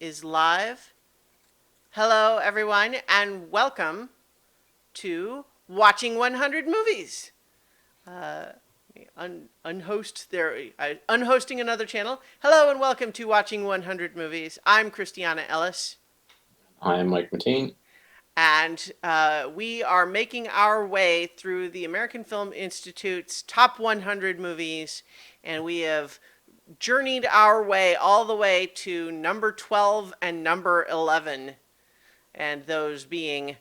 is live. Hello, everyone, and welcome to Watching 100 Movies. Unhosting another channel. Hello, and welcome to Watching 100 Movies. I'm Christiana Ellis, I'm Mike Mateen. and we are making our way through the American Film Institute's top 100 movies, and we have journeyed our way all the way to number 12 and number 11, and those being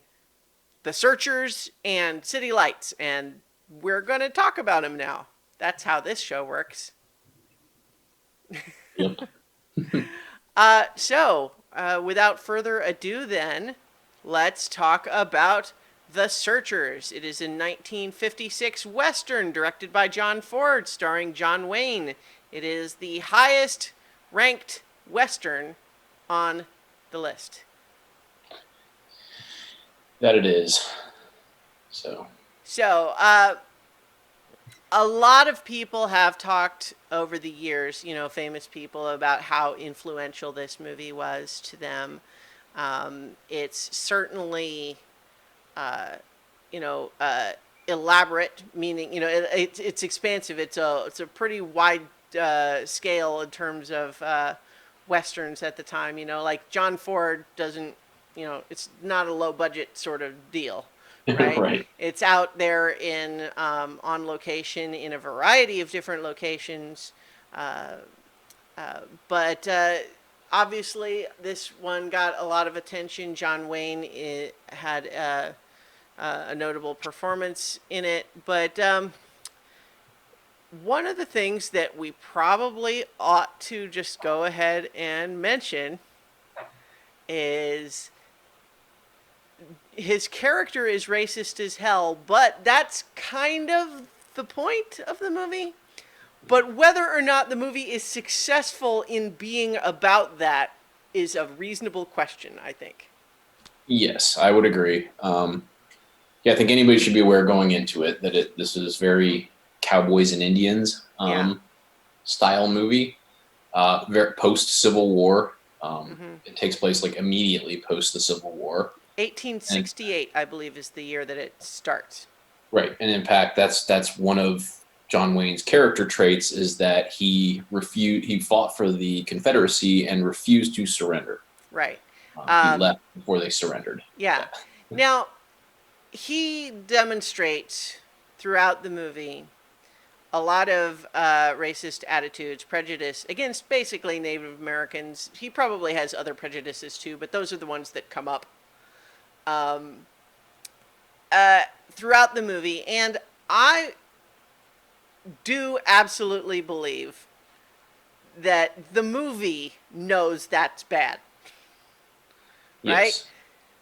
The Searchers and City Lights. And we're going to talk about them now. That's how this show works. Yep. Without further ado, then, let's talk about The Searchers. It is a 1956 Western directed by John Ford, starring John Wayne. It is the highest ranked Western on the list. That it is. So, So, a lot of people have talked over the years, famous people, about how influential this movie was to them. It's certainly, uh, elaborate, meaning, it's expansive. It's a pretty wide scale in terms of westerns at the time. Like John Ford doesn't, it's not a low budget sort of deal, right? right. It's out there in on location in a variety of different locations, uh, but obviously this one got a lot of attention. John Wayne had a notable performance in it, but one of the things that we probably ought to just go ahead and mention is his character is racist as hell, but that's kind of the point of the movie. But whether or not the movie is successful in being about that is a reasonable question, I think. Yes, I would agree. Yeah, I think anybody should be aware going into it that this is very cowboys and Indians Yeah. style movie. Very post Civil War. Mm-hmm. It takes place like immediately post the Civil War, and 1868, I believe, is the year that it starts. right. And in fact, that's one of John Wayne's character traits is that he fought for the Confederacy and refused to surrender. Right. He Um, left before they surrendered. yeah. Now, he demonstrates throughout the movie a lot of racist attitudes, prejudice against basically Native Americans. He probably has other prejudices too, but those are the ones that come up um, throughout the movie. And I do absolutely believe that the movie knows that's bad, right? Yes.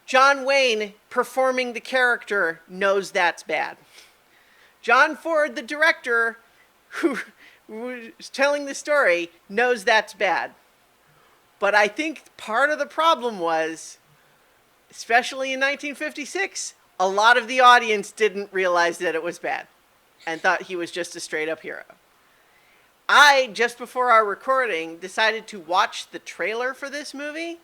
John Wayne performing the character knows that's bad. John Ford, the director, who was telling the story, knows that's bad. But I think part of the problem was, especially in 1956, a lot of the audience didn't realize that it was bad and thought he was just a straight up hero. I, just before our recording, decided to watch the trailer for this movie,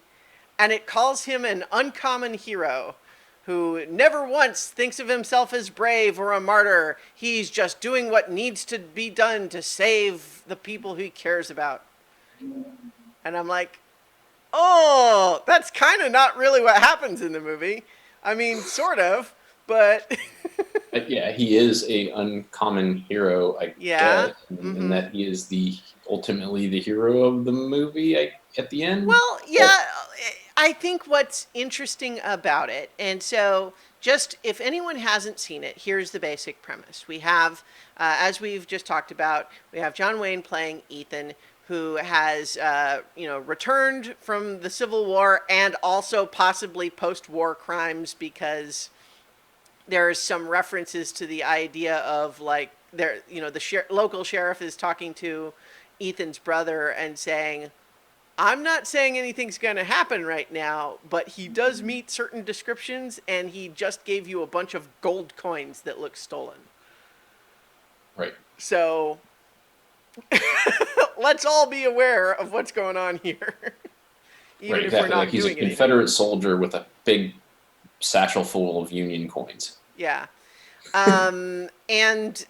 and it calls him an uncommon hero who never once thinks of himself as brave or a martyr. He's just doing what needs to be done to save the people he cares about. And I'm like, oh, that's kind of not really what happens in the movie. I mean, sort of, but Yeah, he is a uncommon hero, I yeah. guess, and Mm-hmm. that he is the ultimately the hero of the movie at the end. Well, But yeah, I think what's interesting about it, and so just if anyone hasn't seen it, here's the basic premise. We have, as we've just talked about, we have John Wayne playing Ethan, who has, returned from the Civil War and also possibly post-war crimes because there's some references to the idea of like there, the local sheriff is talking to Ethan's brother and saying, I'm not saying anything's going to happen right now, but he does meet certain descriptions, and he just gave you a bunch of gold coins that look stolen. right, So let's all be aware of what's going on here. even Right, if we're exactly. Like not he's a doing anything. Confederate soldier with a big satchel full of Union coins. Yeah. And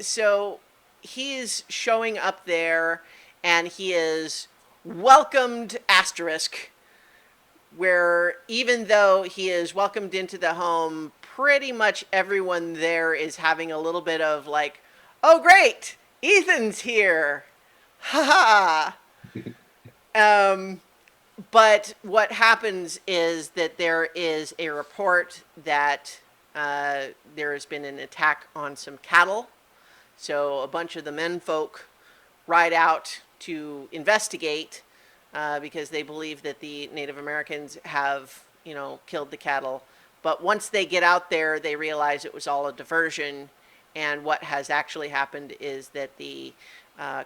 so he is showing up there, and he is welcomed asterisk, where even though he is welcomed into the home, pretty much everyone there is having a little bit of like, oh great, Ethan's here, ha ha. But what happens is that there is a report that there has been an attack on some cattle. So a bunch of the menfolk ride out to investigate because they believe that the Native Americans have, killed the cattle. But once they get out there, they realize it was all a diversion. And what has actually happened is that the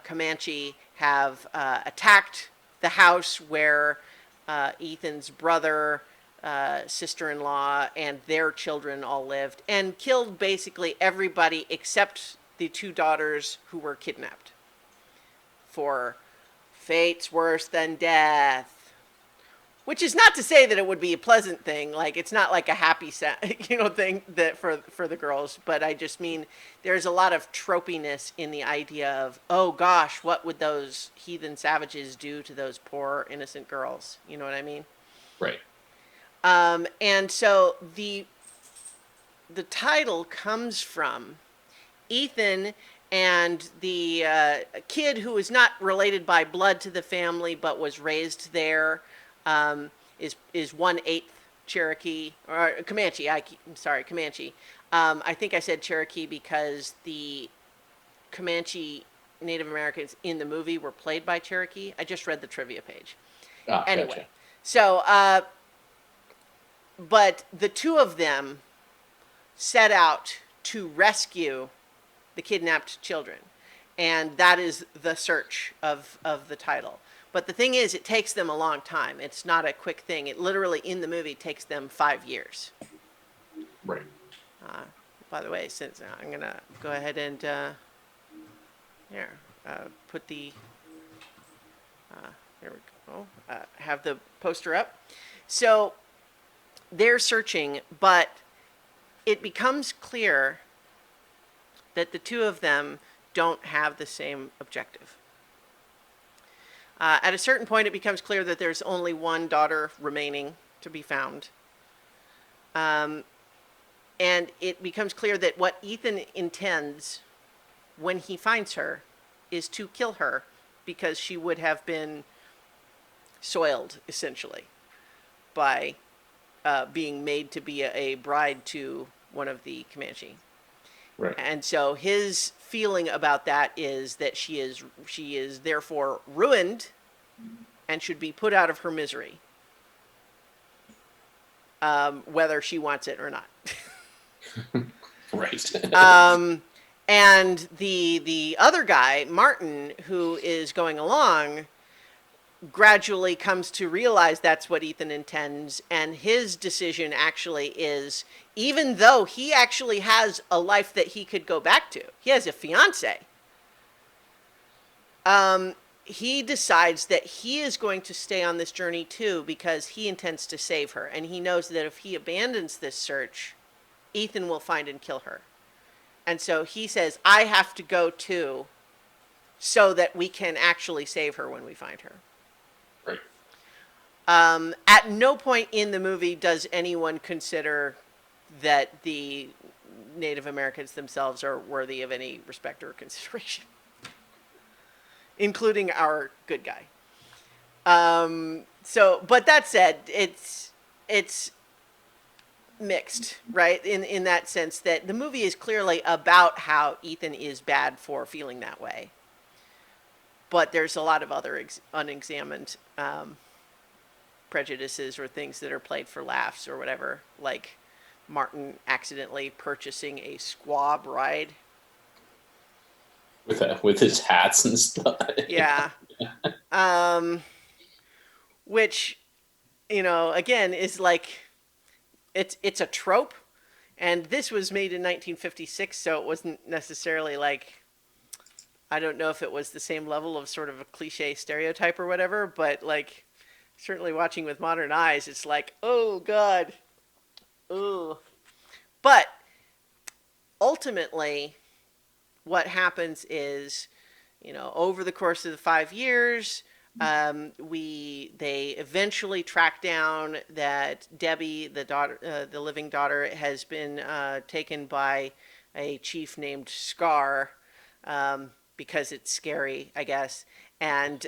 Comanche have attacked the house where Ethan's brother, sister-in-law, and their children all lived, and killed basically everybody except the two daughters who were kidnapped. For fate's worse than death. Which is not to say that it would be a pleasant thing. Like it's not like a happy, thing that for the girls. But I just mean there's a lot of tropiness in the idea of, oh gosh, what would those heathen savages do to those poor innocent girls? You know what I mean? Right. And so the title comes from Ethan and the kid who is not related by blood to the family but was raised there, is 1/8 Cherokee or Comanche. I'm sorry, Comanche. I think I said Cherokee because the Comanche Native Americans in the movie were played by Cherokee. I just read the trivia page. Ah, Anyway, gotcha. so but the two of them set out to rescue the kidnapped children. And that is the search of the title. But the thing is, it takes them a long time. It's not a quick thing. It literally, in the movie, takes them 5 years. Right. By the way, since I'm going to go ahead and put the, there we go, have the poster up. So they're searching, but it becomes clear that the two of them don't have the same objective. At a certain point, it becomes clear that there's only one daughter remaining to be found. And it becomes clear that what Ethan intends when he finds her is to kill her because she would have been soiled, essentially, by being made to be a bride to one of the Comanche. Right. And so his feeling about that is that she is therefore ruined and should be put out of her misery, whether she wants it or not. Right. And the other guy, Martin, who is going along, gradually comes to realize that's what Ethan intends, and his decision actually is, even though he actually has a life that he could go back to, he has a fiance, he decides that he is going to stay on this journey too because he intends to save her, and he knows that if he abandons this search, Ethan will find and kill her. And so he says, I have to go too so that we can actually save her when we find her. Right. At no point in the movie does anyone consider that the Native Americans themselves are worthy of any respect or consideration, including our good guy. But that said, it's mixed, right? In that sense that the movie is clearly about how Ethan is bad for feeling that way. But there's a lot of other unexamined prejudices or things that are played for laughs or whatever, like Martin accidentally purchasing a squaw bride. With his hats and stuff. Yeah. Which, again, is like, it's a trope, and this was made in 1956, so it wasn't necessarily like, I don't know if it was the same level of sort of a cliche stereotype or whatever, but like, Certainly watching with modern eyes, it's like, oh God, oh. But ultimately, what happens is, over the course of the 5 years, they eventually track down that Debbie, the daughter, the living daughter, has been taken by a chief named Scar, because it's scary, I guess. And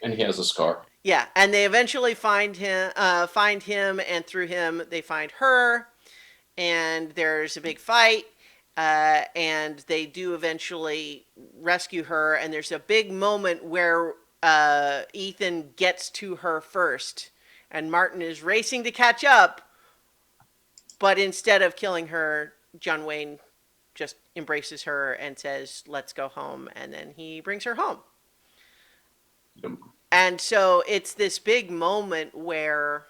And he has a scar. yeah, and they eventually find him, and through him they find her, and there's a big fight, and they do eventually rescue her, and there's a big moment where Ethan gets to her first, and Martin is racing to catch up, but instead of killing her, John Wayne just embraces her and says, "Let's go home," and then he brings her home. Yep. And so it's this big moment where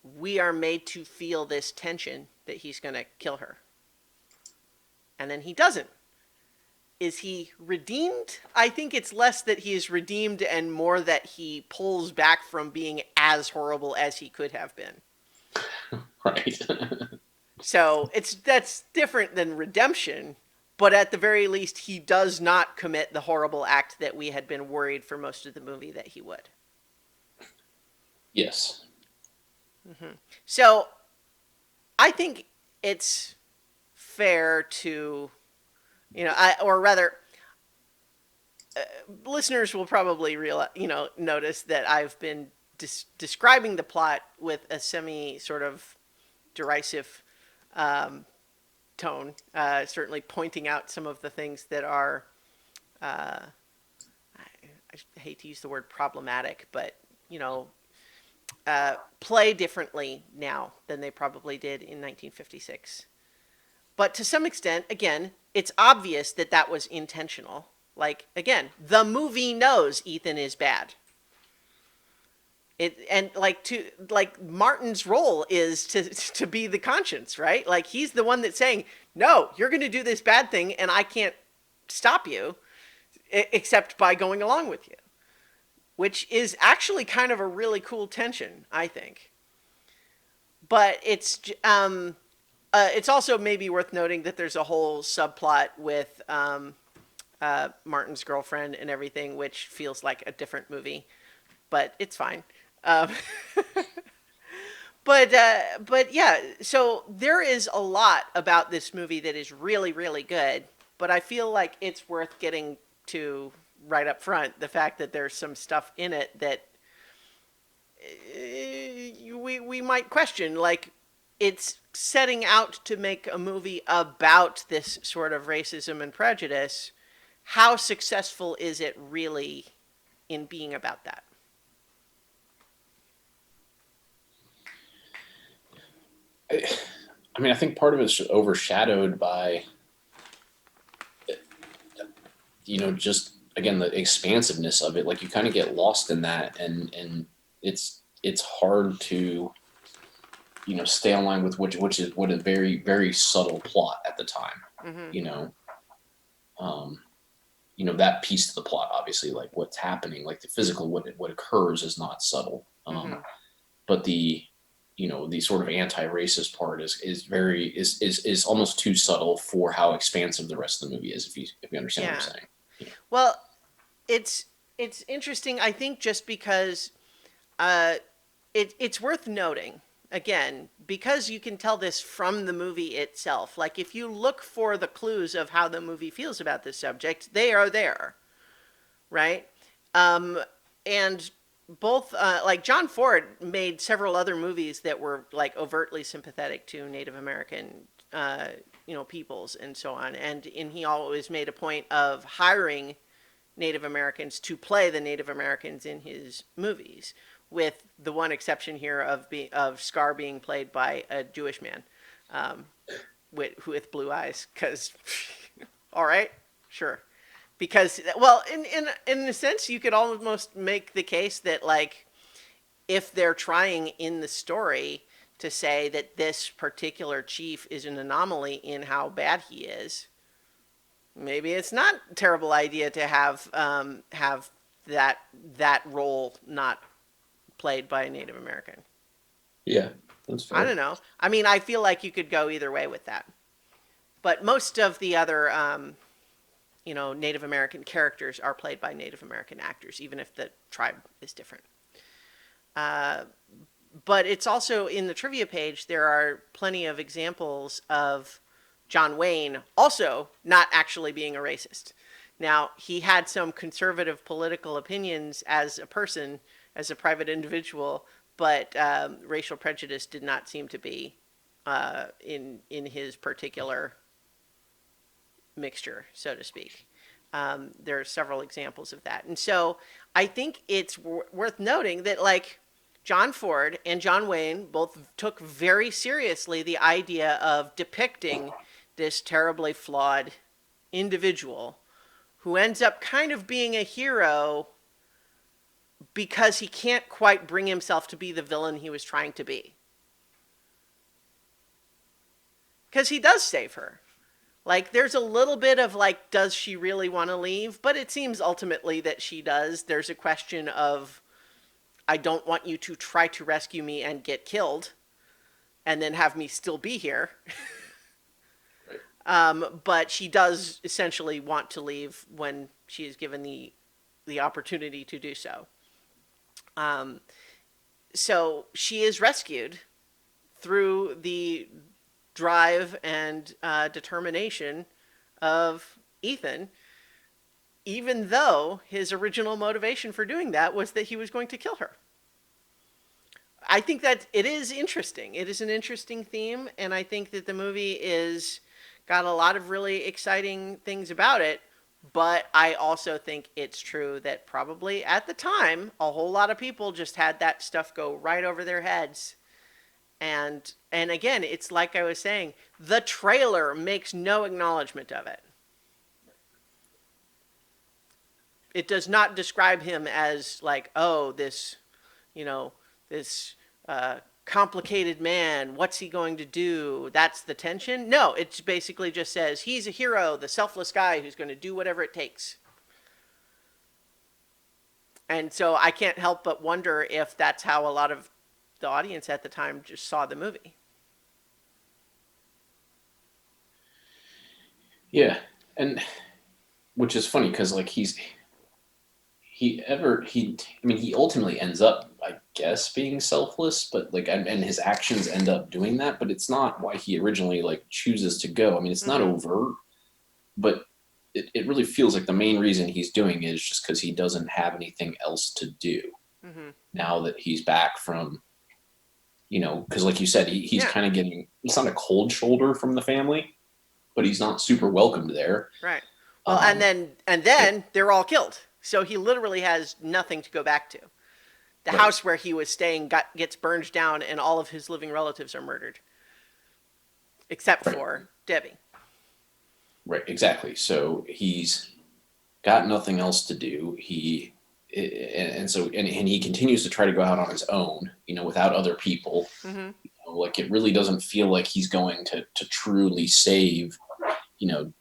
we are made to feel this tension that he's going to kill her. And then he doesn't. Is he redeemed? I think it's less that he is redeemed and more that he pulls back from being as horrible as he could have been. Right. So that's different than redemption, but at the very least, he does not commit the horrible act that we had been worried for most of the movie that he would. Yes. Mm-hmm. So I think it's fair to, or rather, listeners will probably notice that I've been describing the plot with a semi sort of derisive tone, certainly pointing out some of the things that are, I hate to use the word problematic, but, play differently now than they probably did in 1956. But to some extent, again, it's obvious that that was intentional. Like, again, the movie knows Ethan is bad. Martin's role is to be the conscience, right? Like, he's the one that's saying, no, you're going to do this bad thing and I can't stop you except by going along with you, which is actually kind of a really cool tension, I think. But it's also maybe worth noting that there's a whole subplot with Martin's girlfriend and everything, which feels like a different movie, but it's fine. But yeah, so there is a lot about this movie that is really, really good, but I feel like it's worth getting to right up front, the fact that there's some stuff in it that we might question. Like, it's setting out to make a movie about this sort of racism and prejudice. How successful is it really in being about that? I mean, I think part of it's overshadowed by, just again the expansiveness of it. Like, you kind of get lost in that, and it's hard to, stay online with which is what a very, very subtle plot at the time. Mm-hmm. That piece of the plot, obviously, like what's happening, like the physical, what occurs is not subtle. Mm-hmm. But the sort of anti-racist part is almost too subtle for how expansive the rest of the movie is, if you understand what I'm saying. Yeah. Well, it's interesting, I think, just because it's worth noting, again, because you can tell this from the movie itself. Like, if you look for the clues of how the movie feels about this subject, they are there, right? And both, like, John Ford made several other movies that were, like, overtly sympathetic to Native American, peoples and so on. And he always made a point of hiring Native Americans to play the Native Americans in his movies, with the one exception here of Scar being played by a Jewish man, with blue eyes. Because, all right, sure. Because, well, in a sense, you could almost make the case that, like, if they're trying in the story to say that this particular chief is an anomaly in how bad he is, maybe it's not a terrible idea to have that role not played by a Native American. Yeah, that's I fair. don't know. I mean, I feel like you could go either way with that. But most of the other, Native American characters are played by Native American actors, even if the tribe is different. Uh, but it's also in the trivia page, there are plenty of examples of John Wayne also not actually being a racist. Now, he had some conservative political opinions as a person, as a private individual, but racial prejudice did not seem to be in his particular mixture, so to speak. There are several examples of that, and so I think it's worth noting that like John Ford and John Wayne both took very seriously the idea of depicting this terribly flawed individual who ends up kind of being a hero because he can't quite bring himself to be the villain he was trying to be. Because he does save her. Like, there's a little bit of, like, does she really want to leave? But it seems ultimately that she does. There's a question of, I don't want you to try to rescue me and get killed and then have me still be here. But she does essentially want to leave when she is given the opportunity to do so. So she is rescued through the drive and determination of Ethan, even though his original motivation for doing that was that he was going to kill her. I think that it is interesting. It is an interesting theme, and I think that the movie is got a lot of really exciting things about it. But I also think it's true that probably at the time, a whole lot of people just had that stuff go right over their heads. And again, it's like I was saying, the trailer makes no acknowledgement of it. It does not describe him as like, oh, this complicated man. What's he going to do? That's the tension. No, it basically just says he's a hero, the selfless guy who's going to do whatever it takes. And so I can't help but wonder if that's how a lot of the audience at the time just saw the movie. Yeah, and which is funny because like I mean he ultimately ends up I guess being selfless, but like and his actions end up doing that, but it's not why he originally like chooses to go. I mean it's not Mm-hmm. overt, but it really feels like the main reason he's doing it is just because he doesn't have anything else to do Mm-hmm. now that he's back from, because like you said, he's Yeah. kind of getting, it's not a cold shoulder from the family, but he's not super welcomed there. Right. Well, and Um, then and yeah, then they're all killed. So he literally has nothing to go back to. The right, house where he was staying gets burned down, and all of his living relatives are murdered, except right, for Debbie. right, exactly. So he's got nothing else to do. And he continues to try to go out on his own, without other people. Mm-hmm. Like it really doesn't feel like he's going to truly save, you know,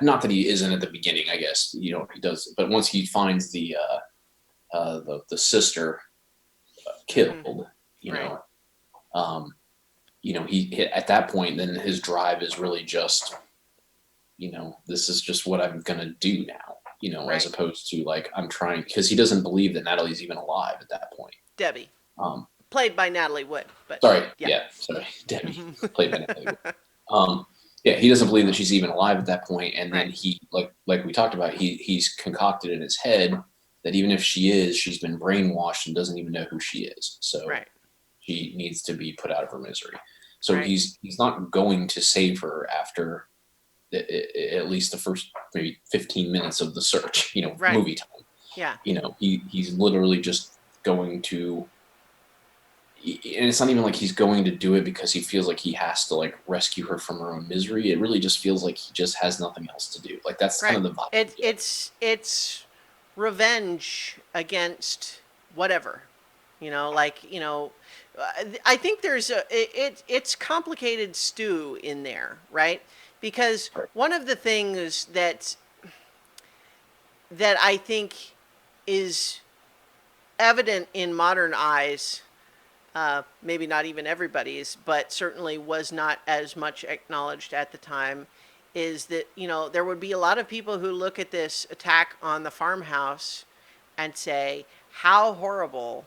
not that he isn't at the beginning, I guess, he does, but once he finds the sister Mm-hmm. killed, you Right. know, um, he at that point, then his drive is really just, this is just what I'm gonna do now, as Right. opposed to like I'm trying because he doesn't believe that Natalie's even alive at that point. Debbie, Um, played by Natalie Wood, but sorry, yeah. yeah, sorry, Debbie, Mm-hmm. played by Natalie Wood. Um, yeah, he doesn't believe that she's even alive at that point, and then Right. he like we talked about, he's concocted in his head that even if she is, she's been brainwashed and doesn't even know who she is. So Right. she needs to be put out of her misery. So Right. he's not going to save her after at least the first maybe 15 minutes of the search, Right. movie time. Yeah. He's literally just going to, and it's not even like he's going to do it because he feels like he has to like rescue her from her own misery. It really just feels like he just has nothing else to do. Like that's kind Right. of the vibe It you get. it's revenge against whatever. I think there's it's complicated stew in there, right? Because Right. one of the things that I think is evident in modern eyes, maybe not even everybody's, but certainly was not as much acknowledged at the time, is that, there would be a lot of people who look at this attack on the farmhouse and say, how horrible,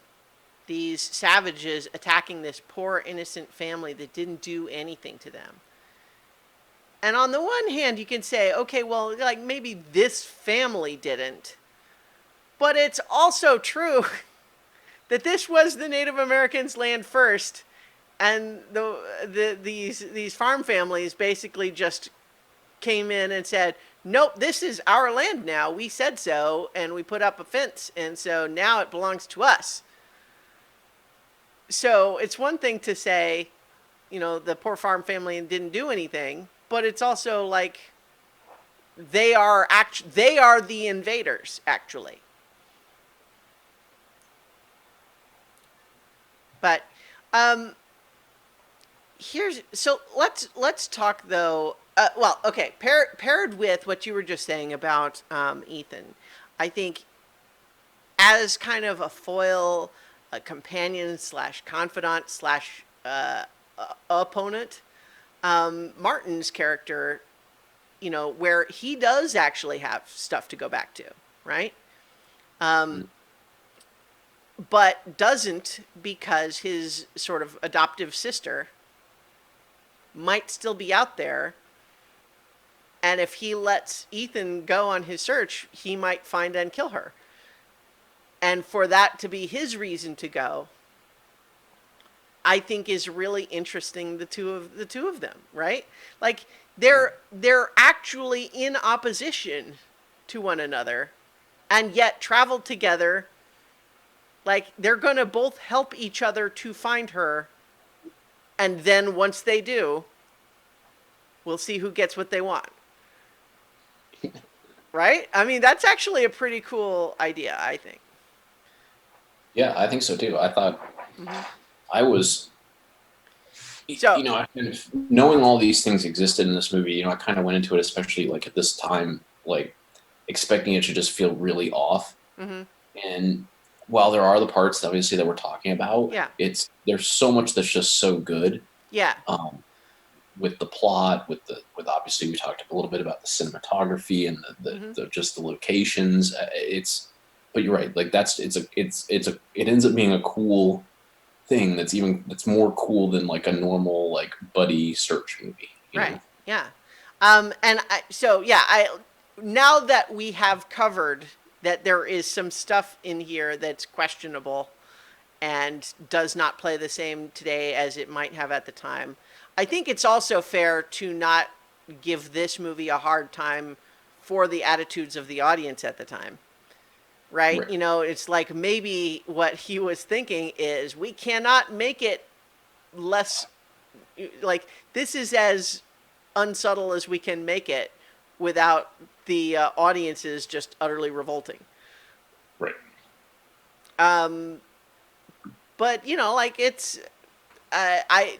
these savages attacking this poor innocent family that didn't do anything to them. And on the one hand, you can say, okay, well, like maybe this family didn't. But it's also true that this was the Native Americans' land first, and these farm families basically just came in and said, nope, this is our land now. We said so, and we put up a fence, and so now it belongs to us. So it's one thing to say, the poor farm family didn't do anything, but it's also like they are the invaders, actually. But let's talk though. Well, okay, paired with what you were just saying about Ethan, I think as kind of a foil, a companion slash confidant slash opponent, Martin's character, where he does actually have stuff to go back to, right? But doesn't, because his sort of adoptive sister might still be out there. And if he lets Ethan go on his search, he might find and kill her. And for that to be his reason to go, I think is really interesting. The two of them, right? Like they're actually in opposition to one another, and yet traveled together. Like they're gonna both help each other to find her, and then once they do, we'll see who gets what they want. Right? I mean, that's actually a pretty cool idea, I think. Yeah, I think so too. I thought I was, So, I kind of knowing all these things existed in this movie. I kind of went into it, especially like at this time, like expecting it to just feel really off. And while there are the parts obviously that we're talking about, yeah, there's so much that's just so good. Yeah. With the plot, with obviously we talked a little bit about the cinematography and the just the locations. But you're right. Like it ends up being a cool thing that's more cool than like a normal like buddy search movie. Right. Yeah. Now that we have covered that there is some stuff in here that's questionable and does not play the same today as it might have at the time, I think it's also fair to not give this movie a hard time for the attitudes of the audience at the time. Right? It's like maybe what he was thinking is we cannot make it less, like this is as unsubtle as we can make it without the audiences just utterly revolting. Right. But it's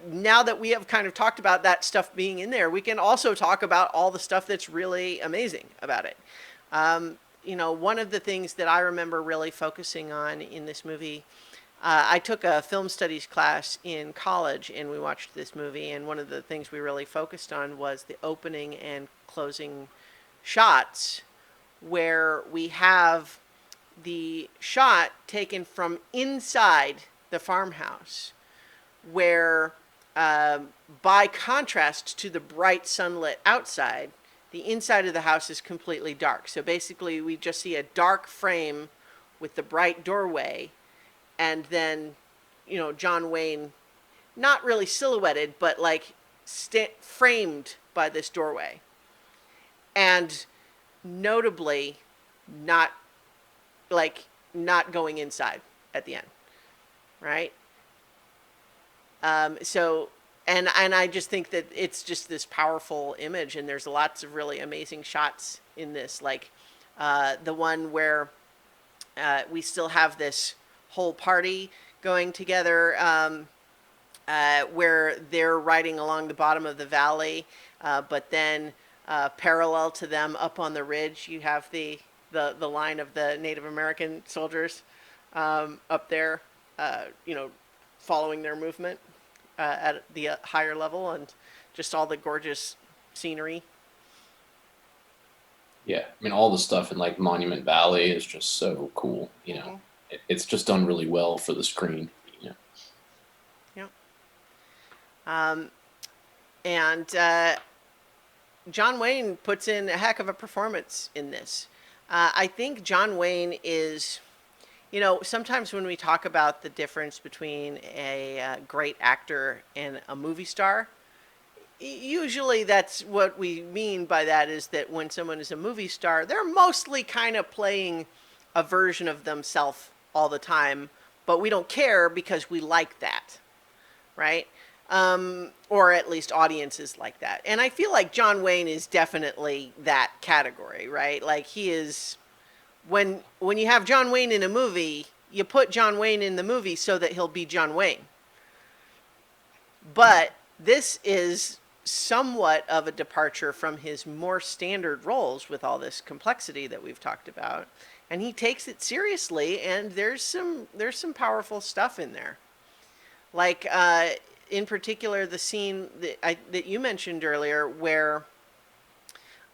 now that we have kind of talked about that stuff being in there, we can also talk about all the stuff that's really amazing about it. One of the things that I remember really focusing on in this movie, I took a film studies class in college and we watched this movie, and one of the things we really focused on was the opening and closing shots, where we have the shot taken from inside the farmhouse, where by contrast to the bright sunlit outside, the inside of the house is completely dark. So basically we just see a dark frame with the bright doorway, and then John Wayne not really silhouetted but like framed by this doorway, and notably not going inside at the end, right? And I just think that it's just this powerful image, and there's lots of really amazing shots in this, like the one where we still have this whole party going together, where they're riding along the bottom of the valley, but then parallel to them up on the ridge, you have the the line of the Native American soldiers up there, you know, following their movement at the higher level, and just all the gorgeous scenery. Yeah, I mean, all the stuff in like Monument Valley is just so cool. Hmm. It's just done really well for the screen. You know, Yeah. Um, and John Wayne puts in a heck of a performance in this. I think John Wayne is, you know, sometimes when we talk about the difference between a great actor and a movie star, usually that's what we mean by that is that when someone is a movie star, they're mostly kind of playing a version of themselves all the time, but we don't care because we like that, right? Or at least audiences like that. And I feel like John Wayne is definitely that category, right? Like he is when you have John Wayne in a movie, you put John Wayne in the movie so that he'll be John Wayne. But this is somewhat of a departure from his more standard roles with all this complexity that we've talked about. And he takes it seriously, and there's some powerful stuff in there. Like in particular the scene that you mentioned earlier where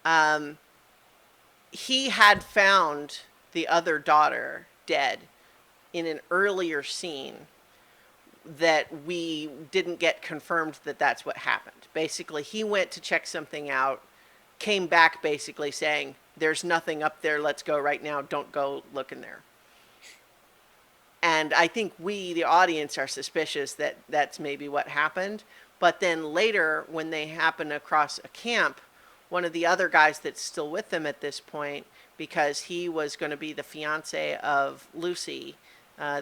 um, he had found the other daughter dead in an earlier scene that we didn't get confirmed that that's what happened. Basically, he went to check something out, came back basically saying, "There's nothing up there. Let's go right now. Don't go looking there." And I think we, the audience, are suspicious that that's maybe what happened. But then later, when they happen across a camp, one of the other guys that's still with them at this point, because he was going to be the fiance of Lucy,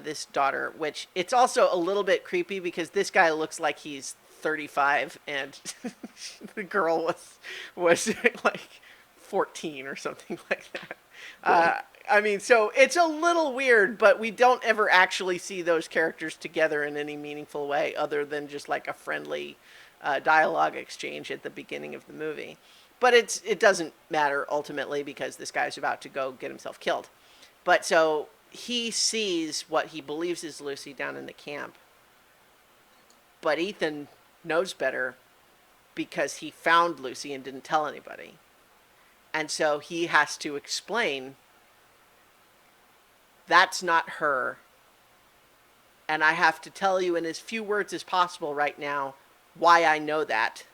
this daughter, which it's also a little bit creepy because this guy looks like he's 35 and the girl was like 14 or something like that. right? I mean, so it's a little weird, but we don't ever actually see those characters together in any meaningful way other than just like a friendly dialogue exchange at the beginning of the movie. But it doesn't matter ultimately because this guy's about to go get himself killed. But so he sees what he believes is Lucy down in the camp. But Ethan knows better because he found Lucy and didn't tell anybody. And so he has to explain that's not her. And I have to tell you in as few words as possible right now why I know that.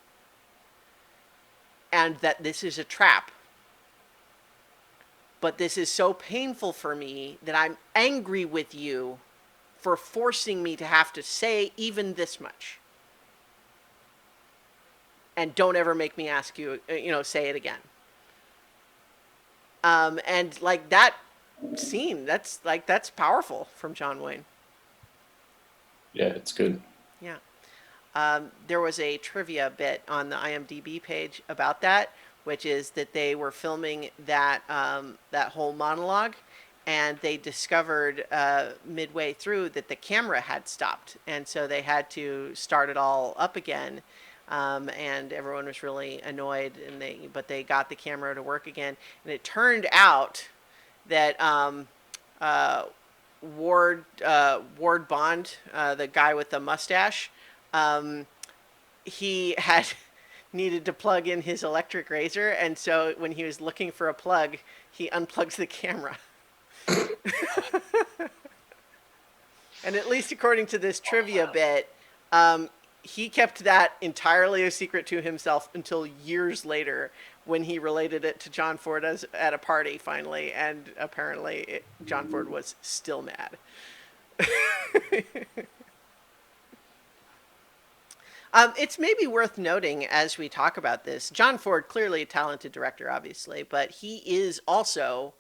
And that this is a trap. But this is so painful for me that I'm angry with you for forcing me to have to say even this much. And don't ever make me ask you, say it again. And like that scene, that's powerful from John Wayne. Yeah, it's good. Yeah. There was a trivia bit on the IMDb page about that, which is that they were filming that whole monologue, and they discovered midway through that the camera had stopped, and so they had to start it all up again. And everyone was really annoyed, but they got the camera to work again, and it turned out that Ward Bond, the guy with the mustache, he had needed to plug in his electric razor, and so when he was looking for a plug, he unplugs the camera. And at least according to this trivia bit, he kept that entirely a secret to himself until years later when he related it to John Ford at a party finally, and apparently John Ford was still mad. It's maybe worth noting as we talk about this, John Ford, clearly a talented director, obviously, but he is also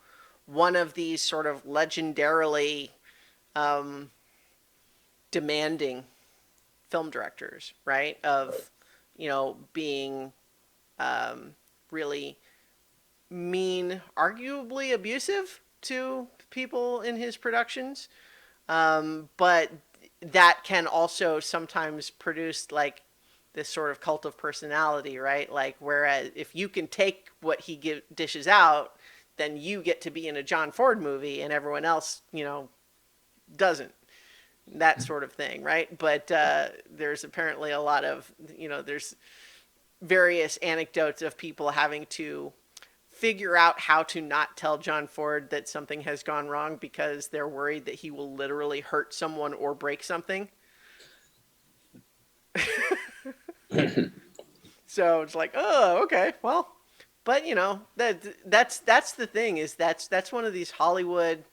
one of these sort of legendarily um, demanding film directors, right? Of, being really mean, arguably abusive to people in his productions. But that can also sometimes produce like this sort of cult of personality, right? Like, whereas if you can take what he dishes out, then you get to be in a John Ford movie and everyone else, doesn't. That sort of thing, right? But there's apparently a lot of, there's various anecdotes of people having to figure out how to not tell John Ford that something has gone wrong because they're worried that he will literally hurt someone or break something. So it's like, oh, okay, well, but that's the thing is that's one of these Hollywood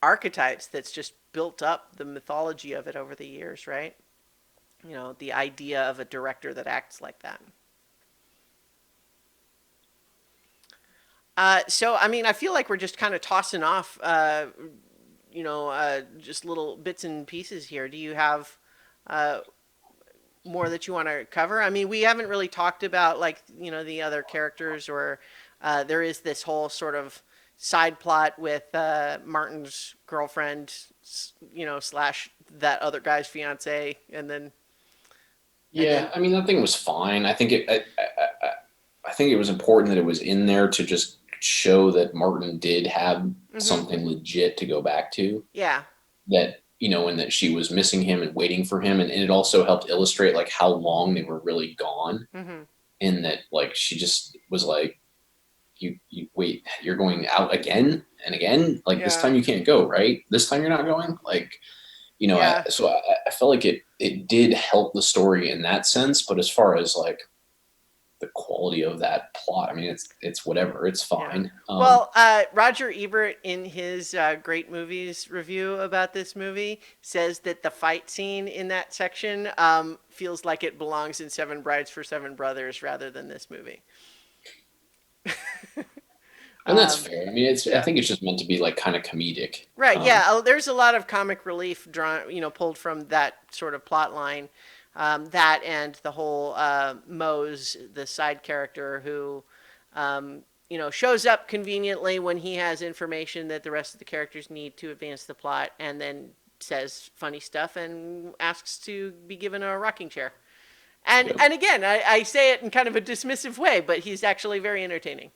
archetypes that's just built up the mythology of it over the years, right? The idea of a director that acts like that. So, I mean, I feel like we're just kind of tossing off, just little bits and pieces here. Do you have uh, more that you want to cover? I mean, we haven't really talked about like the other characters, or there is this whole sort of side plot with Martin's girlfriend, slash that other guy's fiance, and then Yeah, I mean that thing was fine. I think it was important that it was in there to just show that Martin did have mm-hmm. something legit to go back to. Yeah, That and that she was missing him and waiting for him, and it also helped illustrate like how long they were really gone, mm-hmm. and that like she just was like, you wait, you're going out again and again, like this Yeah, time you can't go, right? This time you're not going, like yeah. I felt like it did help the story in that sense, but as far as like the quality of that plot, I mean it's whatever, it's Yeah. fine. Well, Roger Ebert, in his Great Movies review about this movie, says that the fight scene in that section feels like it belongs in Seven Brides for Seven Brothers rather than this movie. And that's Um, fair. I mean, I yeah. think it's just meant to be like kind of comedic. Right. Yeah. There's a lot of comic relief drawn, pulled from that sort of plot line. That and the whole Mose, the side character who shows up conveniently when he has information that the rest of the characters need to advance the plot, and then says funny stuff and asks to be given a rocking chair. Yep. And again, I say it in kind of a dismissive way, but he's actually very entertaining.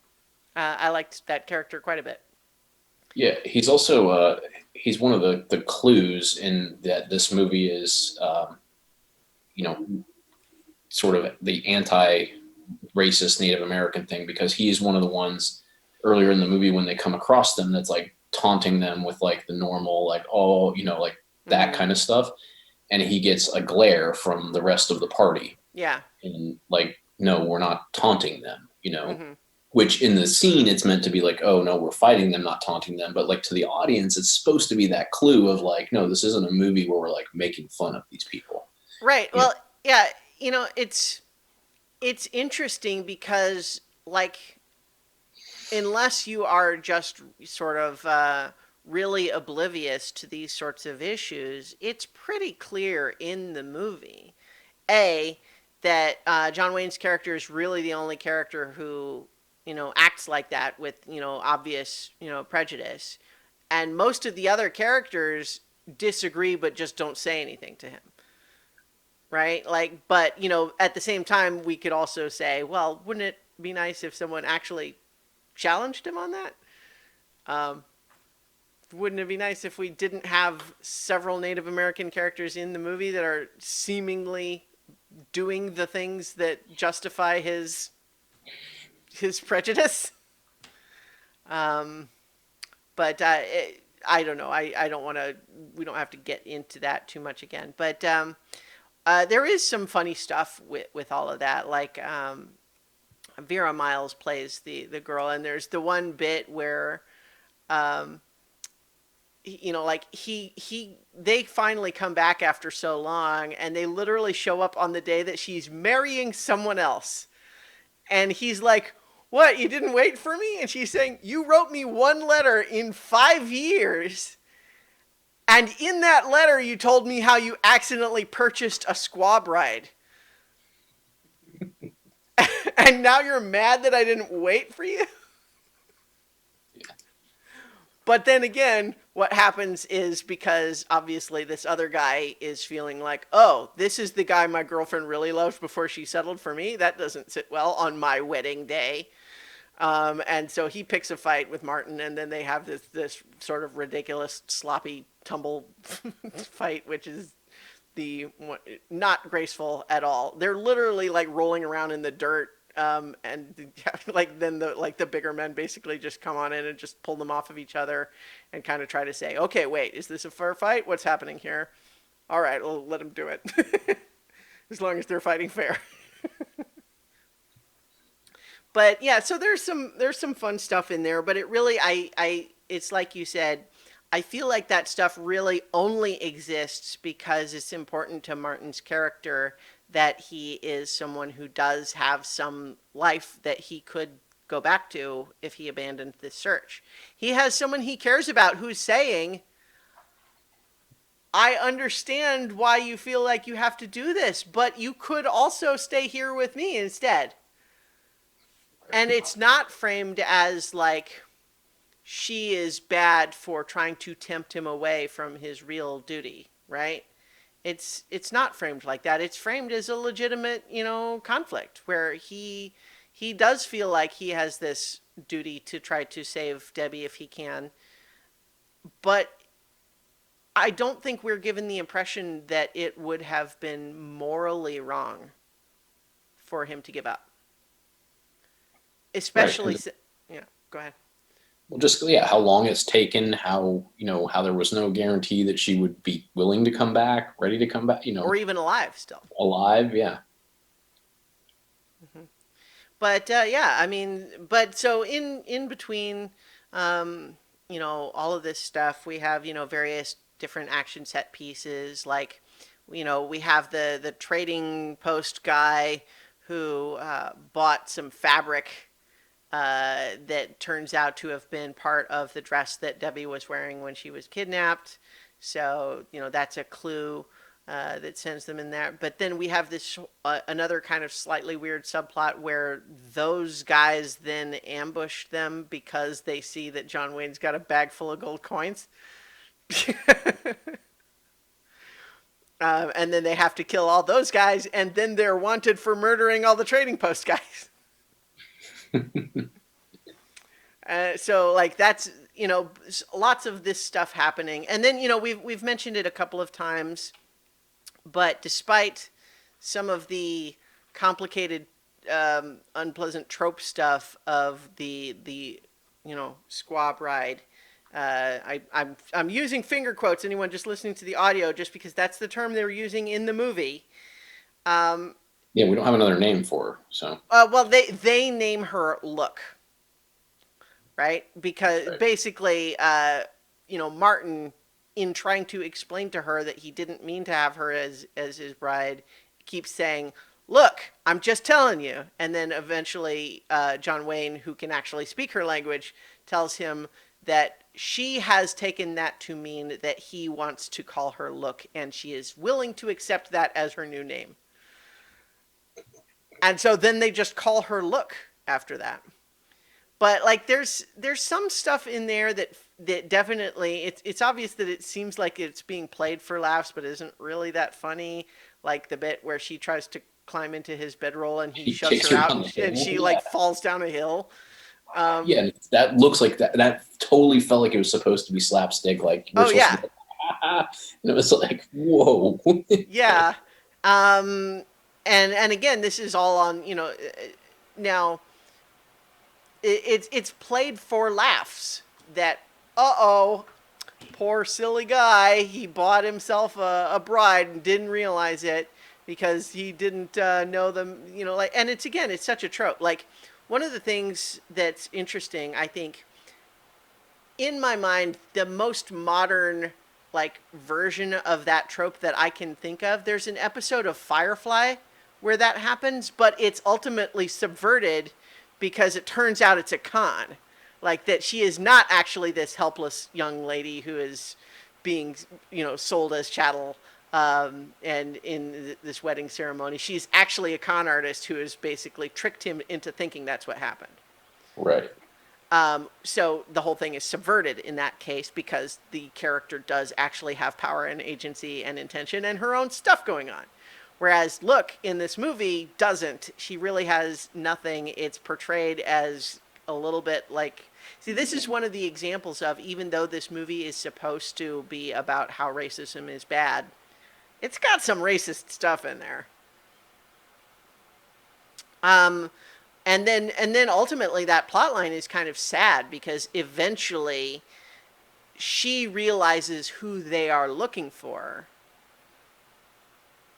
I liked that character quite a bit. Yeah, he's also he's one of the clues in that this movie is you know sort of the anti-racist Native American thing, because he's one of the ones earlier in the movie when they come across them that's like taunting them with like the normal like, oh, like that Mm-hmm. kind of stuff, and he gets a glare from the rest of the party, Yeah. and like, no, we're not taunting them, Mm-hmm. which in the scene it's meant to be like, oh no, we're fighting them, not taunting them, but like to the audience it's supposed to be that clue of like, no, this isn't a movie where we're like making fun of these people. Right. you know Well, yeah. It's interesting because like unless you are just sort of really oblivious to these sorts of issues, it's pretty clear in the movie, A, that John Wayne's character is really the only character who, acts like that with, obvious, prejudice. And most of the other characters disagree but just don't say anything to him. Right? Like, but, at the same time, we could also say, well, wouldn't it be nice if someone actually challenged him on that? Um, wouldn't it be nice if we didn't have several Native American characters in the movie that are seemingly doing the things that justify his prejudice? Um, but I don't know. I don't want to. We don't have to get into that too much again. But there is some funny stuff with all of that. Like Vera Miles plays the girl, and there's the one bit where um, like they finally come back after so long, and they literally show up on the day that she's marrying someone else, and he's like, what, you didn't wait for me? And she's saying, you wrote me one letter in 5 years, and in that letter you told me how you accidentally purchased a squaw bride. And now you're mad that I didn't wait for you? But then again, what happens is, because obviously this other guy is feeling like, oh, this is the guy my girlfriend really loved before she settled for me. That doesn't sit well on my wedding day. And so he picks a fight with Martin, and then they have this sort of ridiculous sloppy tumble fight, which is the not graceful at all. They're literally like rolling around in the dirt, and like then the bigger men basically just come on in and just pull them off of each other, and kind of try to say, okay, wait, is this a fair fight? What's happening here? All right, we'll let them do it, as long as they're fighting fair. But yeah, so there's some fun stuff in there, but it really I it's like you said, I feel like that stuff really only exists because it's important to Martin's character that he is someone who does have some life that he could go back to if he abandoned this search. He has someone he cares about who's saying, I understand why you feel like you have to do this, but you could also stay here with me instead. And it's not framed as like she is bad for trying to tempt him away from his real duty, right? It's not framed like that. It's framed as a legitimate, conflict where he does feel like he has this duty to try to save Debbie if he can. But I don't think we're given the impression that it would have been morally wrong for him to give up. Right. Especially, yeah, go ahead. Well, just yeah, how long it's taken, how how there was no guarantee that she would be willing to come back, ready to come back, Or even alive still. alive. Yeah, But yeah, I mean, but so in between, all of this stuff, we have various different action set pieces. Like, we have the trading post guy who bought some fabric that turns out to have been part of the dress that Debbie was wearing when she was kidnapped. So, that's a clue that sends them in there. But then we have this another kind of slightly weird subplot where those guys then ambush them because they see that John Wayne's got a bag full of gold coins. And then they have to kill all those guys, and then they're wanted for murdering all the trading post guys. So like that's lots of this stuff happening, and then we've mentioned it a couple of times, but despite some of the complicated, unpleasant trope stuff of the squaw bride, I'm using finger quotes. Anyone just listening to the audio, just because that's the term they were using in the movie. yeah. We don't have another name for her, so Well, they name her Look, right? Because right. basically, Martin, in trying to explain to her that he didn't mean to have her as his bride, keeps saying, "Look, I'm just telling you." And then eventually, John Wayne, who can actually speak her language, tells him that she has taken that to mean that he wants to call her Look, and she is willing to accept that as her new name. And so then they just call her Look after that. But like there's some stuff in there that definitely it's obvious that it seems like it's being played for laughs, but isn't really that funny. Like the bit where she tries to climb into his bedroll and he He shoves kicks her her out, down the and hill. she Yeah, like falls down a hill. Um, yeah. And that looks like that totally felt like it was supposed to be slapstick. Like we're oh supposed to yeah, be like, and it was like, whoa. yeah. Um, and again, this is all on now. It's played for laughs. That poor silly guy, he bought himself a bride and didn't realize it because he didn't know them. And it's such a trope. Like one of the things that's interesting, I think, in my mind, the most modern like version of that trope that I can think of. There's an episode of Firefly where that happens, but it's ultimately subverted because it turns out it's a con. Like that she is not actually this helpless young lady who is being, sold as chattel. And in this wedding ceremony, she's actually a con artist who has basically tricked him into thinking that's what happened. Right. So the whole thing is subverted in that case because the character does actually have power and agency and intention and her own stuff going on. Whereas Look in this movie doesn't. She really has nothing. It's portrayed as a little bit like, see, this is one of the examples of, even though this movie is supposed to be about how racism is bad, it's got some racist stuff in there. Um, and then ultimately that plot line is kind of sad because eventually she realizes who they are looking for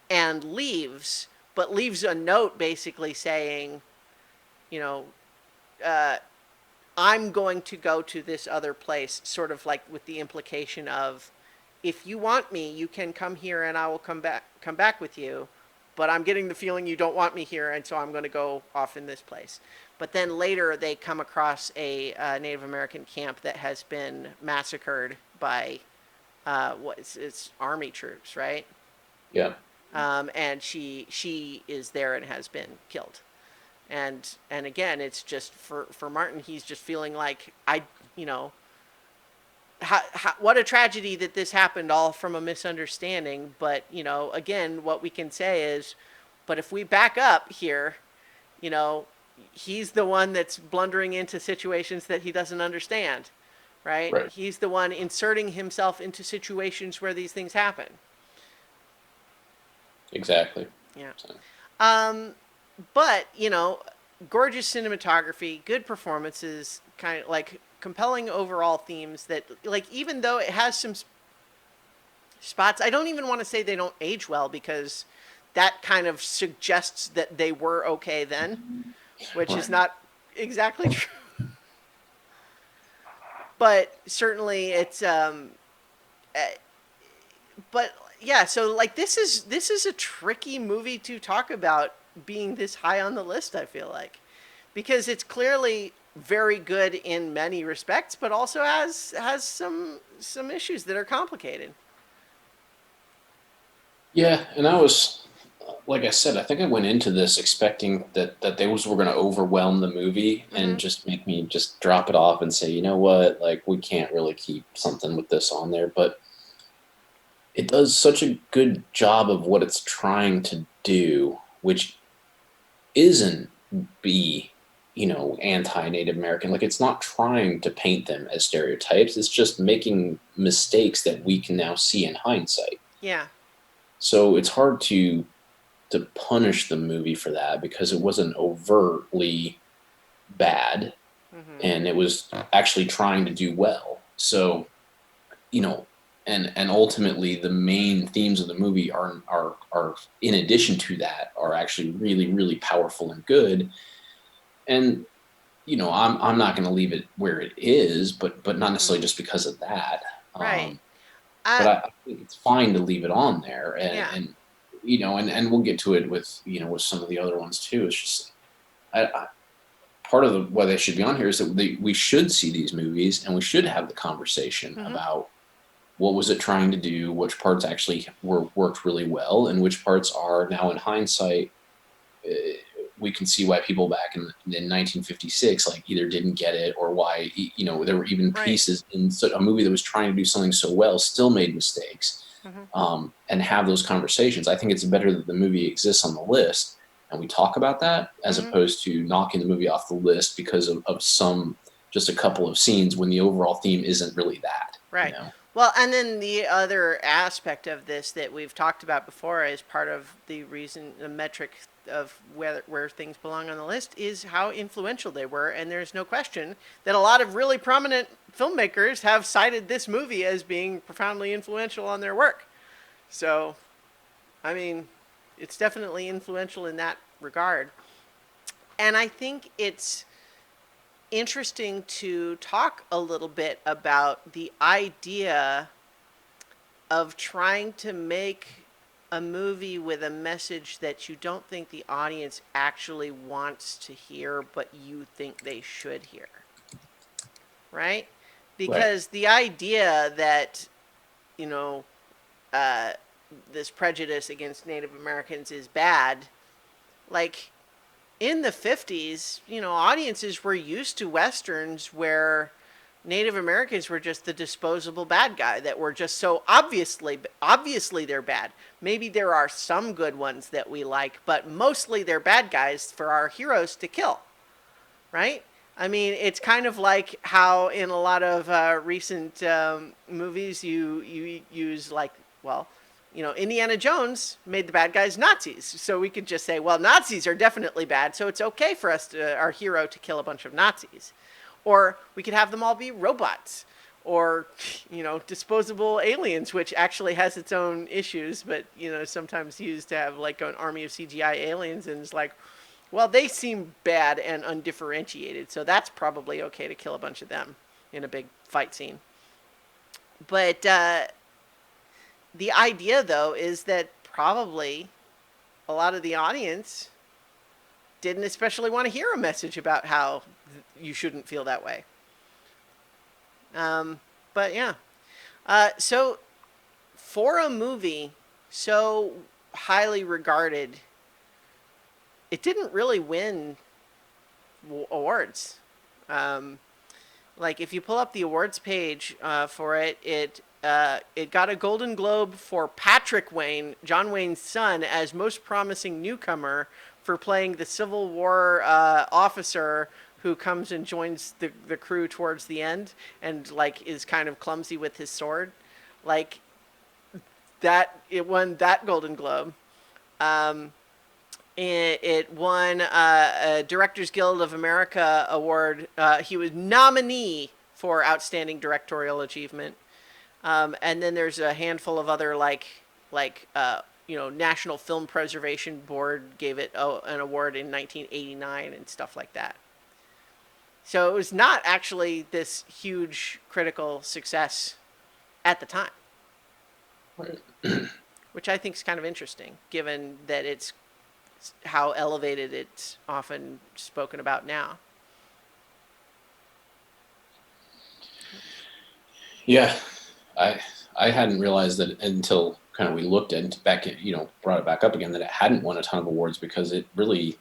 and leaves, but leaves a note basically saying, you know, uh, I'm going to go to this other place, sort of like with the implication of, if you want me, you can come here and I will come back with you. But I'm getting the feeling you don't want me here, and so I'm going to go off in this place. But then later they come across a Native American camp that has been massacred by it's army troops, right? Yeah. And she is there and has been killed. And again, it's just for Martin, he's just feeling like you know, what a tragedy that this happened all from a misunderstanding. But, you know, again, what we can say is, but if we back up here, you know, he's the one that's blundering into situations that he doesn't understand, right? Right. He's the one inserting himself into situations where these things happen. Exactly. Yeah. So, But, you know, gorgeous cinematography, good performances, kind of like compelling overall themes that, like, even though it has some spots, I don't even want to say they don't age well, because that kind of suggests that they were okay then, which is right. not exactly true. But certainly it's but yeah, so like this is a tricky movie to talk about being this high on the list, I feel like. Because it's clearly very good in many respects, but also has some issues that are complicated. Yeah, and I was, like I said, I think I went into this expecting that they were going to overwhelm the movie Mm-hmm. and just make me just drop it off and say, you know what, like we can't really keep something with this on there. But it does such a good job of what it's trying to do, which isn't be, anti-Native American. Like it's not trying to paint them as stereotypes. It's just making mistakes that we can now see in hindsight. Yeah. So it's hard to punish the movie for that because it wasn't overtly bad Mm-hmm. and it was actually trying to do well. So, you know, and ultimately the main themes of the movie are in addition to that are actually really really powerful and good. And I'm not going to leave it where it is, but not necessarily Mm-hmm. just because of that. Right. But Uh, I think it's fine to leave it on there, and yeah. and we'll get to it with with some of the other ones too. It's just I part of why they should be on here is that we should see these movies and we should have the conversation Mm-hmm. about what was it trying to do, which parts actually worked really well, and which parts are now in hindsight. uh, we can see why people back in 1956 like either didn't get it or why there were even Right. pieces in a movie that was trying to do something so well still made mistakes, Mm-hmm. and have those conversations. I think it's better that the movie exists on the list and we talk about that as Mm-hmm. opposed to knocking the movie off the list because of some just a couple of scenes when the overall theme isn't really that, Right. Well, and then the other aspect of this that we've talked about before as part of the reason, the metric of where things belong on the list, is how influential they were. And there's no question that a lot of really prominent filmmakers have cited this movie as being profoundly influential on their work. So, I mean, it's definitely influential in that regard. And I think it's interesting to talk a little bit about the idea of trying to make a movie with a message that you don't think the audience actually wants to hear, but you think they should hear, right? Right. Because the idea that, you know, uh, this prejudice against Native Americans is bad, like in the 50s, audiences were used to Westerns where Native Americans were just the disposable bad guy that were just so obviously they're bad. Maybe there are some good ones that we like, but mostly they're bad guys for our heroes to kill, right? I mean, it's kind of like how in a lot of recent movies you use like, well, Indiana Jones made the bad guys Nazis, so we could just say, well, Nazis are definitely bad, so it's okay for our hero to kill a bunch of Nazis, or we could have them all be robots, or disposable aliens, which actually has its own issues, but sometimes used to have like an army of CGI aliens, and it's like, well, they seem bad and undifferentiated, so that's probably okay to kill a bunch of them in a big fight scene. But the idea, though, is that probably a lot of the audience didn't especially want to hear a message about how you shouldn't feel that way. But yeah. So for a movie so highly regarded, it didn't really win awards. Um, like if you pull up the awards page for it, it got a Golden Globe for Patrick Wayne, John Wayne's son, as most promising newcomer for playing the Civil War officer who comes and joins the crew towards the end and like is kind of clumsy with his sword. Like that, it won that Golden Globe. Um, it won a Directors Guild of America award. He was nominee for Outstanding Directorial Achievement. And then there's a handful of other National Film Preservation Board gave it an award in 1989 and stuff like that. So it was not actually this huge critical success at the time, Right. which I think is kind of interesting, given that it's how elevated it's often spoken about now. Yeah, I I hadn't realized that until kind of we looked at back at brought it back up again that it hadn't won a ton of awards because it really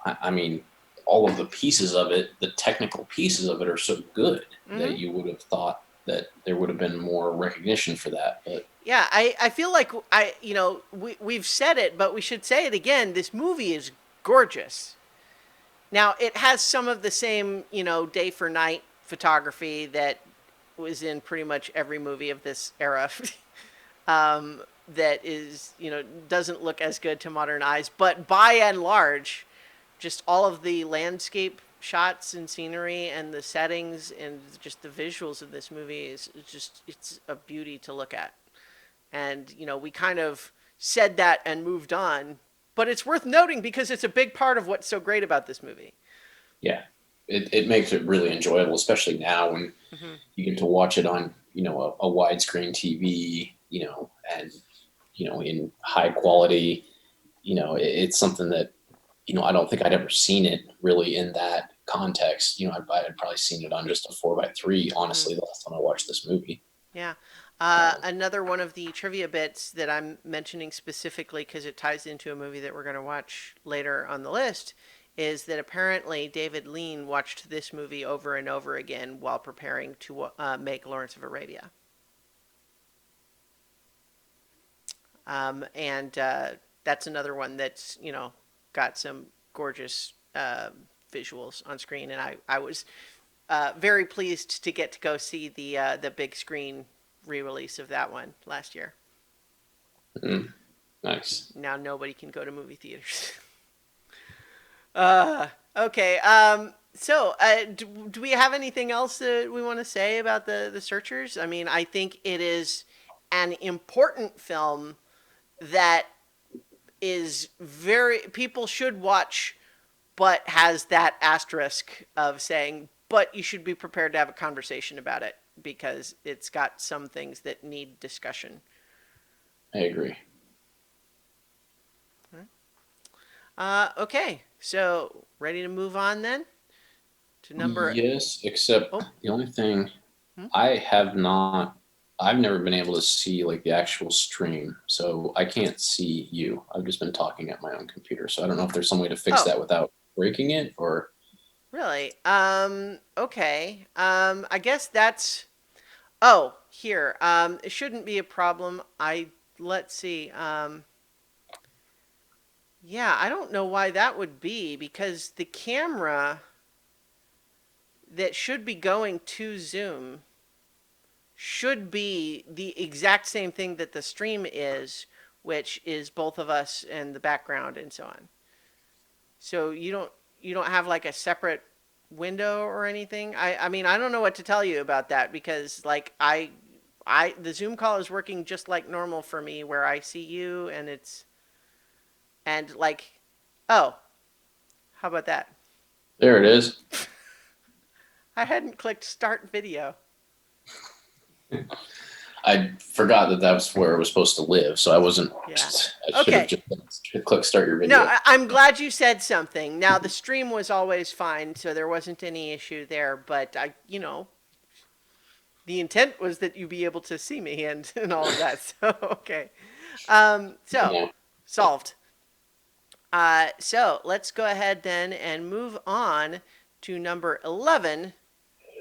I mean all of the pieces of it, the technical pieces of it are so good Mm-hmm. that you would have thought that there would have been more recognition for that. But Yeah, I feel like we've said it, but we should say it again. This movie is gorgeous. Now it has some of the same day for night photography that was in pretty much every movie of this era. That is doesn't look as good to modern eyes, but by and large, just all of the landscape shots and scenery and the settings and just the visuals of this movie is just it's a beauty to look at. And we kind of said that and moved on, but it's worth noting because it's a big part of what's so great about this movie. yeah, it makes it really enjoyable, especially now when Mm-hmm. you get to watch it on a widescreen TV, and in high quality. It's something that I don't think I'd ever seen it really in that context. I'd probably seen it on just a 4:3. Mm-hmm. Honestly, the last time I watched this movie. Yeah. Um, Another one of the trivia bits that I'm mentioning specifically because it ties into a movie that we're going to watch later on the list is that apparently David Lean watched this movie over and over again while preparing to make Lawrence of Arabia. And that's another one that's, got some gorgeous visuals on screen. And I was very pleased to get to go see the big screen re-release of that one last year. nice. Now nobody can go to movie theaters. Okay. Do we have anything else that we want to say about the Searchers? I mean, I think it is an important film that is very people should watch, but has that asterisk of saying, but you should be prepared to have a conversation about it because it's got some things that need discussion. I agree. Okay, so ready to move on then to number. Yes, except Oh, the only thing hmm? I have not. I've never been able to see like the actual stream, so I can't see you. I've just been talking at my own computer, so I don't know if there's some way to fix Oh, that without breaking it, or really? Okay. I guess that's. Oh, here. It shouldn't be a problem. Let's see. Yeah, I don't know why that would be because the camera that should be going to Zoom should be the exact same thing that the stream is, which is both of us and the background and so on. So you don't have like a separate window or anything. I mean, I don't know what to tell you about that because like the Zoom call is working just like normal for me where I see you and like, oh, how about that? There it is. I hadn't clicked start video. I forgot that was where it was supposed to live, so I wasn't. Yeah. I should have Okay. just clicked start your video. No, I'm glad you said something. Now the stream was always fine, so there wasn't any issue there. But the intent was that you be able to see me and all of that. So okay, so Yeah. solved. So let's go ahead then and move on to number 11,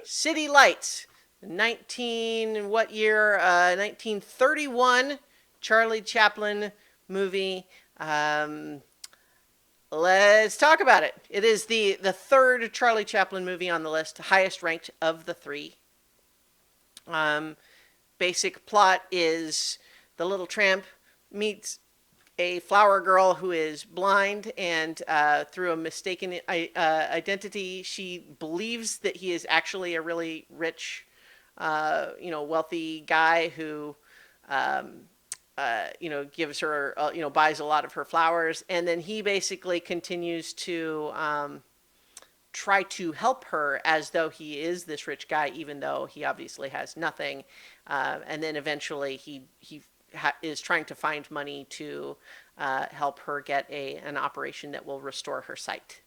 City Lights. 1931 Charlie Chaplin movie. Let's talk about it. It is the third Charlie Chaplin movie on the list, highest ranked of the three. Basic plot is the little tramp meets a flower girl who is blind, and through a mistaken identity, she believes that he is actually a really rich, wealthy guy who, gives her, buys a lot of her flowers. And then he basically continues to try to help her as though he is this rich guy, even though he obviously has nothing. And then eventually he is trying to find money to help her get an operation that will restore her sight.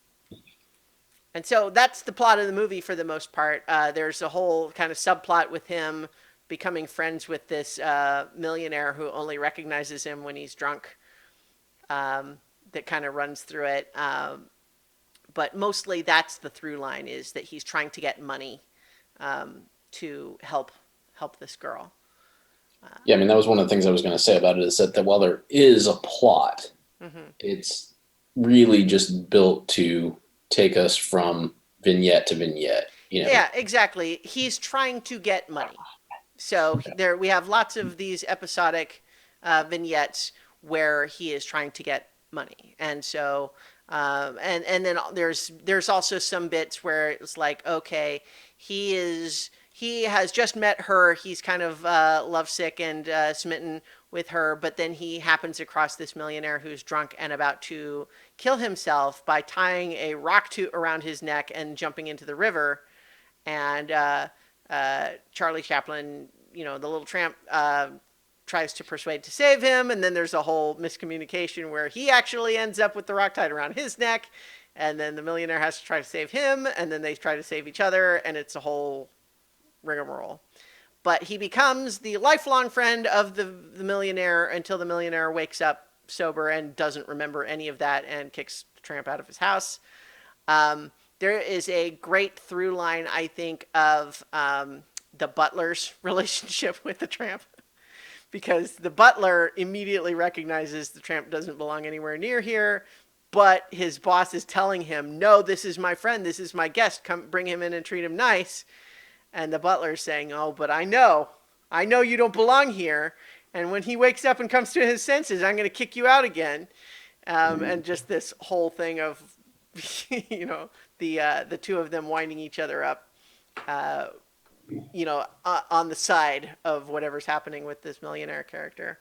And so that's the plot of the movie for the most part. There's a whole kind of subplot with him becoming friends with this millionaire who only recognizes him when he's drunk, that kind of runs through it. But mostly that's the through line, is that he's trying to get money to help this girl. Yeah, I mean, that was one of the things I was going to say about it, is that while there is a plot, it's really just built to take us from vignette to vignette. Yeah, exactly. He's trying to get money. So there we have lots of these episodic vignettes where he is trying to get money. And so and then there's also some bits where it's like, okay, he has just met her. He's kind of lovesick and smitten with her, but then he happens across this millionaire who's drunk and about to kill himself by tying a rock around his neck and jumping into the river. And Charlie Chaplin, the little tramp, tries to persuade to save him, and then there's a whole miscommunication where he actually ends up with the rock tied around his neck, and then the millionaire has to try to save him, and then they try to save each other, and it's a whole rigmarole. But he becomes the lifelong friend of the millionaire until the millionaire wakes up sober and doesn't remember any of that and kicks the tramp out of his house. There is a great through line, I think, of the butler's relationship with the tramp. Because the butler immediately recognizes the tramp doesn't belong anywhere near here, but his boss is telling him, no, this is my friend, this is my guest, come bring him in and treat him nice. And the butler's saying, oh, but I know you don't belong here. And when he wakes up and comes to his senses, I'm going to kick you out again. And just this whole thing of, the two of them winding each other up, on the side of whatever's happening with this millionaire character.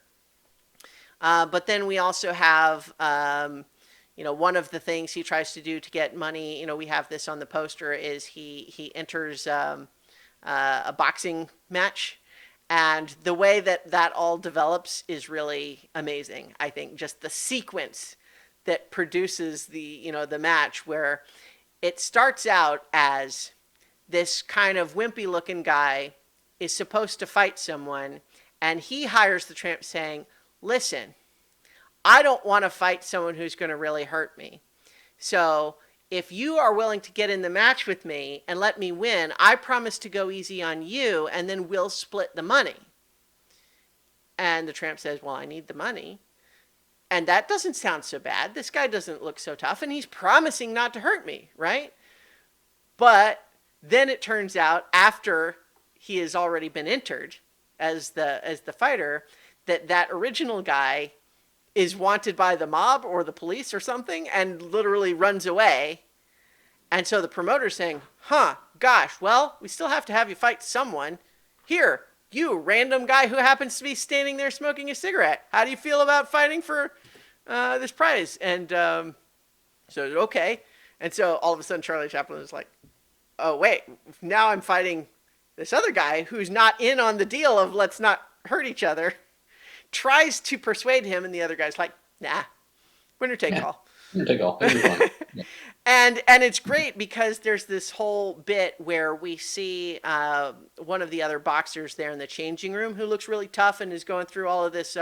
But then we also have, one of the things he tries to do to get money, we have this on the poster, is he enters a boxing match. And the way that all develops is really amazing. I think just the sequence that produces the match, where it starts out as this kind of wimpy looking guy is supposed to fight someone, and he hires the tramp saying, listen, I don't want to fight someone who's going to really hurt me. So if you are willing to get in the match with me and let me win, I promise to go easy on you, and then we'll split the money. And the tramp says, well, I need the money. And that doesn't sound so bad. This guy doesn't look so tough, and he's promising not to hurt me, right? But Then it turns out, after he has already been entered as the fighter, that original guy is wanted by the mob or the police or something and literally runs away. And so the promoter's saying, huh, gosh, well, we still have to have you fight someone. Here, you random guy who happens to be standing there smoking a cigarette. How do you feel about fighting for this prize? And so, okay. And so all of a sudden Charlie Chaplin is like, oh, wait, now I'm fighting this other guy who's not in on the deal of let's not hurt each other. Tries to persuade him, and the other guy's like, nah, winner take all. Winner take all. Yeah. And it's great because there's this whole bit where we see one of the other boxers there in the changing room who looks really tough and is going through all of this,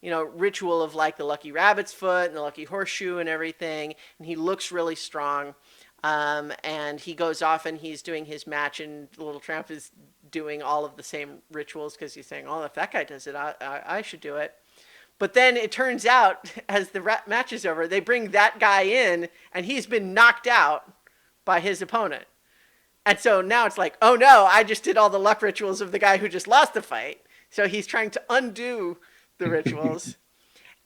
ritual of like the lucky rabbit's foot and the lucky horseshoe and everything. And he looks really strong. And he goes off and he's doing his match, and Little Tramp is doing all of the same rituals because he's saying, oh, if that guy does it, I should do it. But then it turns out, as the match is over, they bring that guy in, and he's been knocked out by his opponent. And so now it's like, oh no, I just did all the luck rituals of the guy who just lost the fight. So he's trying to undo the rituals.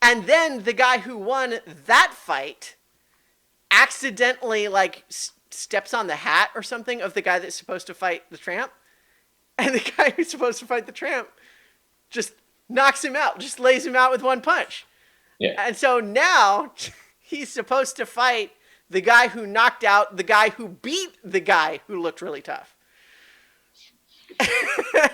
And then the guy who won that fight accidentally steps on the hat or something of the guy that's supposed to fight the tramp. And the guy who's supposed to fight the tramp just knocks him out, just lays him out with one punch. Yeah. And so now he's supposed to fight the guy who knocked out the guy who beat the guy who looked really tough.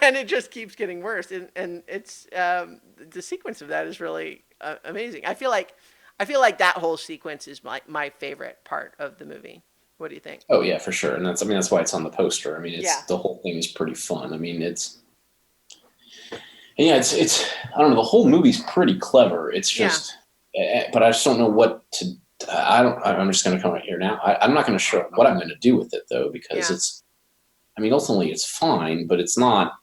And it just keeps getting worse. And it's the sequence of that is really amazing. I feel like that whole sequence is my favorite part of the movie. What do you think? Oh yeah, for sure. And that's why it's on the poster. I mean, Yeah. the whole thing is pretty fun. I mean, it's I don't know, the whole movie's pretty clever. It's just, but I just don't know what to. I'm just going to come right here now. I'm not going to show what I'm going to do with it though, because it's. I mean, ultimately, it's fine, but it's not.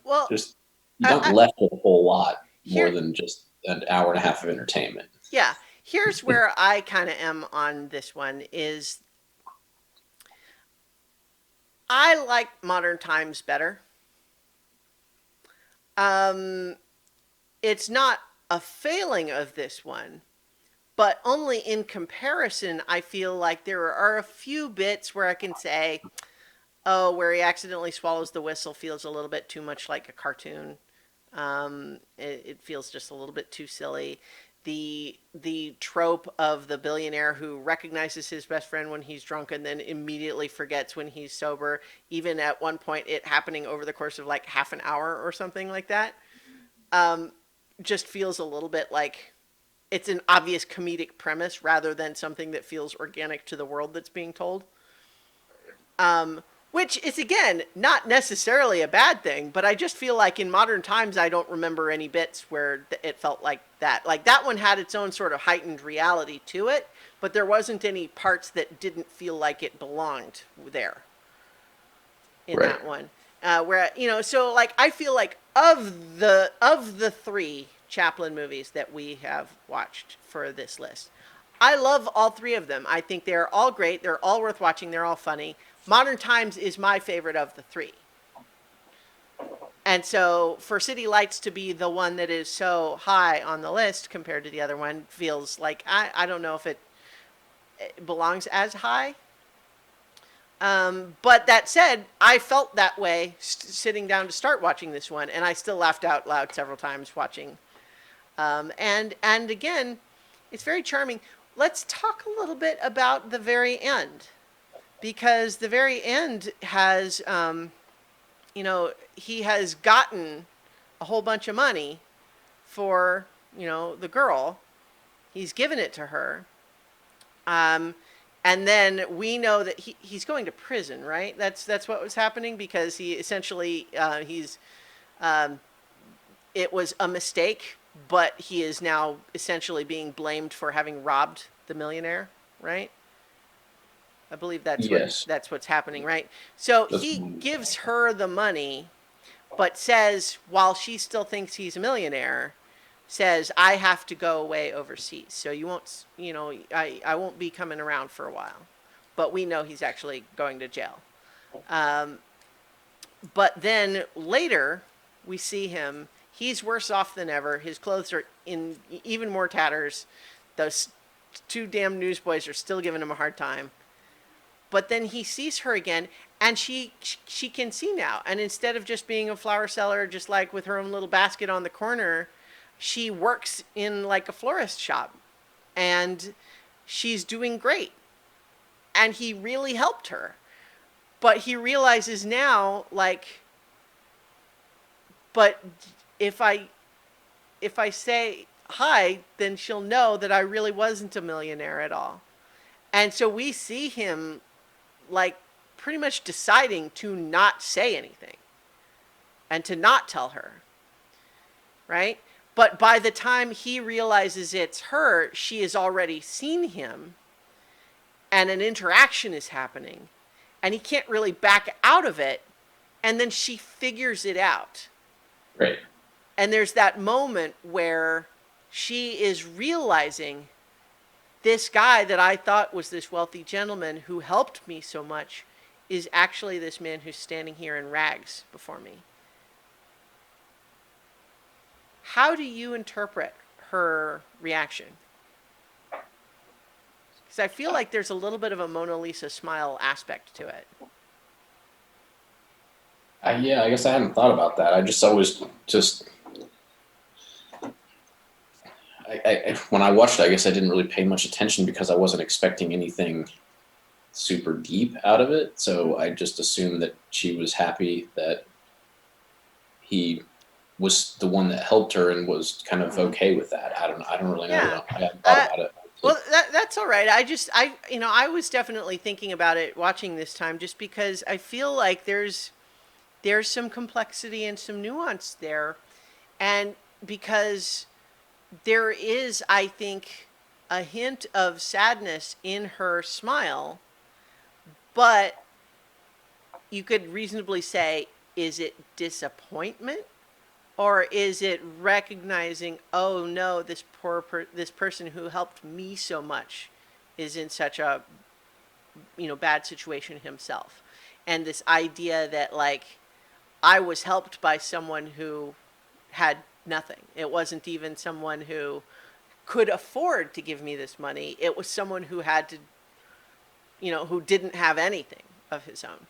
Well, just you don't left with a whole lot more than just an hour and a half of entertainment. Yeah. Here's where I kind of am on this one is I like Modern Times better. It's not a failing of this one, but only in comparison, I feel like there are a few bits where I can say, oh, where he accidentally swallows the whistle feels a little bit too much like a cartoon. It feels just a little bit too silly. The trope of the billionaire who recognizes his best friend when he's drunk and then immediately forgets when he's sober, even at one point it happening over the course of like half an hour or something like that, just feels a little bit like it's an obvious comedic premise rather than something that feels organic to the world that's being told. Which is, again, not necessarily a bad thing, but I just feel like in Modern Times, I don't remember any bits where it felt like that. Like, that one had its own sort of heightened reality to it, but there wasn't any parts that didn't feel like it belonged there in that one. So, like, I feel like of the three Chaplin movies that we have watched for this list, I love all three of them. I think they're all great. They're all worth watching. They're all funny. Modern Times is my favorite of the three. And so for City Lights to be the one that is so high on the list compared to the other one feels like, I don't know if it belongs as high. But that said, I felt that way sitting down to start watching this one, and I still laughed out loud several times watching. And again, it's very charming. Let's talk a little bit about the very end. Because the very end has, he has gotten a whole bunch of money for, the girl. He's given it to her. And then we know that he's going to prison, right? That's what was happening because he essentially, it was a mistake, but he is now essentially being blamed for having robbed the millionaire, right? I believe that's what's happening, right? So he gives her the money, but says, while she still thinks he's a millionaire, says, I have to go away overseas. So you won't, I won't be coming around for a while. but we know he's actually going to jail. Um, but then later, we see him. He's worse off than ever. His clothes are in even more tatters. Those two damn newsboys are still giving him a hard time. But then he sees her again, and she can see now. And instead of just being a flower seller, just like with her own little basket on the corner, she works in like a florist shop, and she's doing great. And he really helped her. But he realizes now, like, but if I if I say hi, then she'll know that I really wasn't a millionaire at all. And so we see him like pretty much deciding to not say anything and to not tell her, right? But by the time he realizes it's her, she has already seen him and an interaction is happening and he can't really back out of it. And then she figures it out. Right. And there's that moment where she is realizing this guy that I thought was this wealthy gentleman who helped me so much is actually this man who's standing here in rags before me. How do you interpret her reaction? Because I feel like there's a little bit of a Mona Lisa smile aspect to it. Yeah, I guess I hadn't thought about that. I just always just when I watched it, I guess I didn't really pay much attention because I wasn't expecting anything super deep out of it. So I just assumed that she was happy that he was the one that helped her and was kind of okay with that. I don't really know. Yeah. I hadn't thought about it. Well, that's all right. I was definitely thinking about it watching this time just because I feel like there's some complexity and some nuance there. And because there is, I think, a hint of sadness in her smile, but you could reasonably say, is it disappointment? Or is it recognizing, oh no, this person who helped me so much is in such a bad situation himself, and this idea that like I was helped by someone who had nothing. It wasn't even someone who could afford to give me this money. It was someone who had to, who didn't have anything of his own,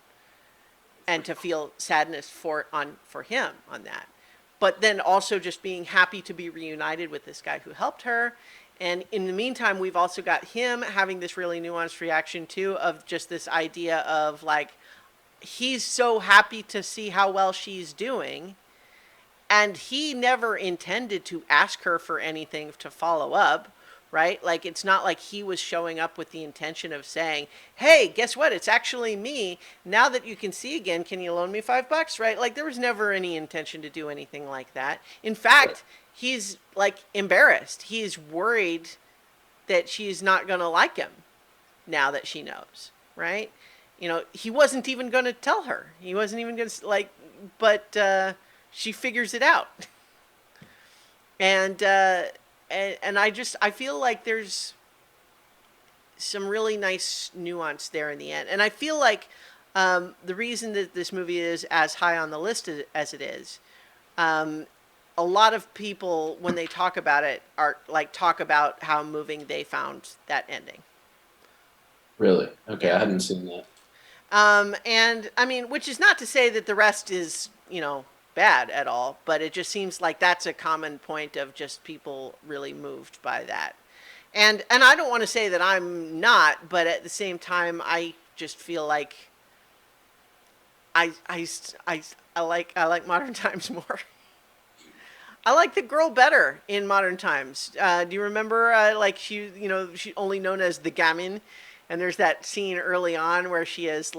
and to feel sadness for him on that. But then also just being happy to be reunited with this guy who helped her. And in the meantime, we've also got him having this really nuanced reaction too, of just this idea of like, he's so happy to see how well she's doing. And he never intended to ask her for anything to follow up, right? Like, it's not like he was showing up with the intention of saying, hey, guess what? It's actually me. Now that you can see again, can you loan me $5? Right? Like, there was never any intention to do anything like that. In fact, he's like embarrassed. He's worried that she's not going to like him now that she knows, right? He wasn't even going to tell her. He wasn't even going to but she figures it out. And I feel like there's some really nice nuance there in the end. And I feel like the reason that this movie is as high on the list as it is, a lot of people, when they talk about it, talk about how moving they found that ending. Really? Okay, I hadn't seen that. And I mean, which is not to say that the rest is, bad at all, but it just seems like that's a common point of just people really moved by that. And I don't want to say that I'm not, but at the same time, I just feel like I like Modern Times more. I like the girl better in Modern Times. Do you remember, she's only known as the Gamin, and there's that scene early on where she has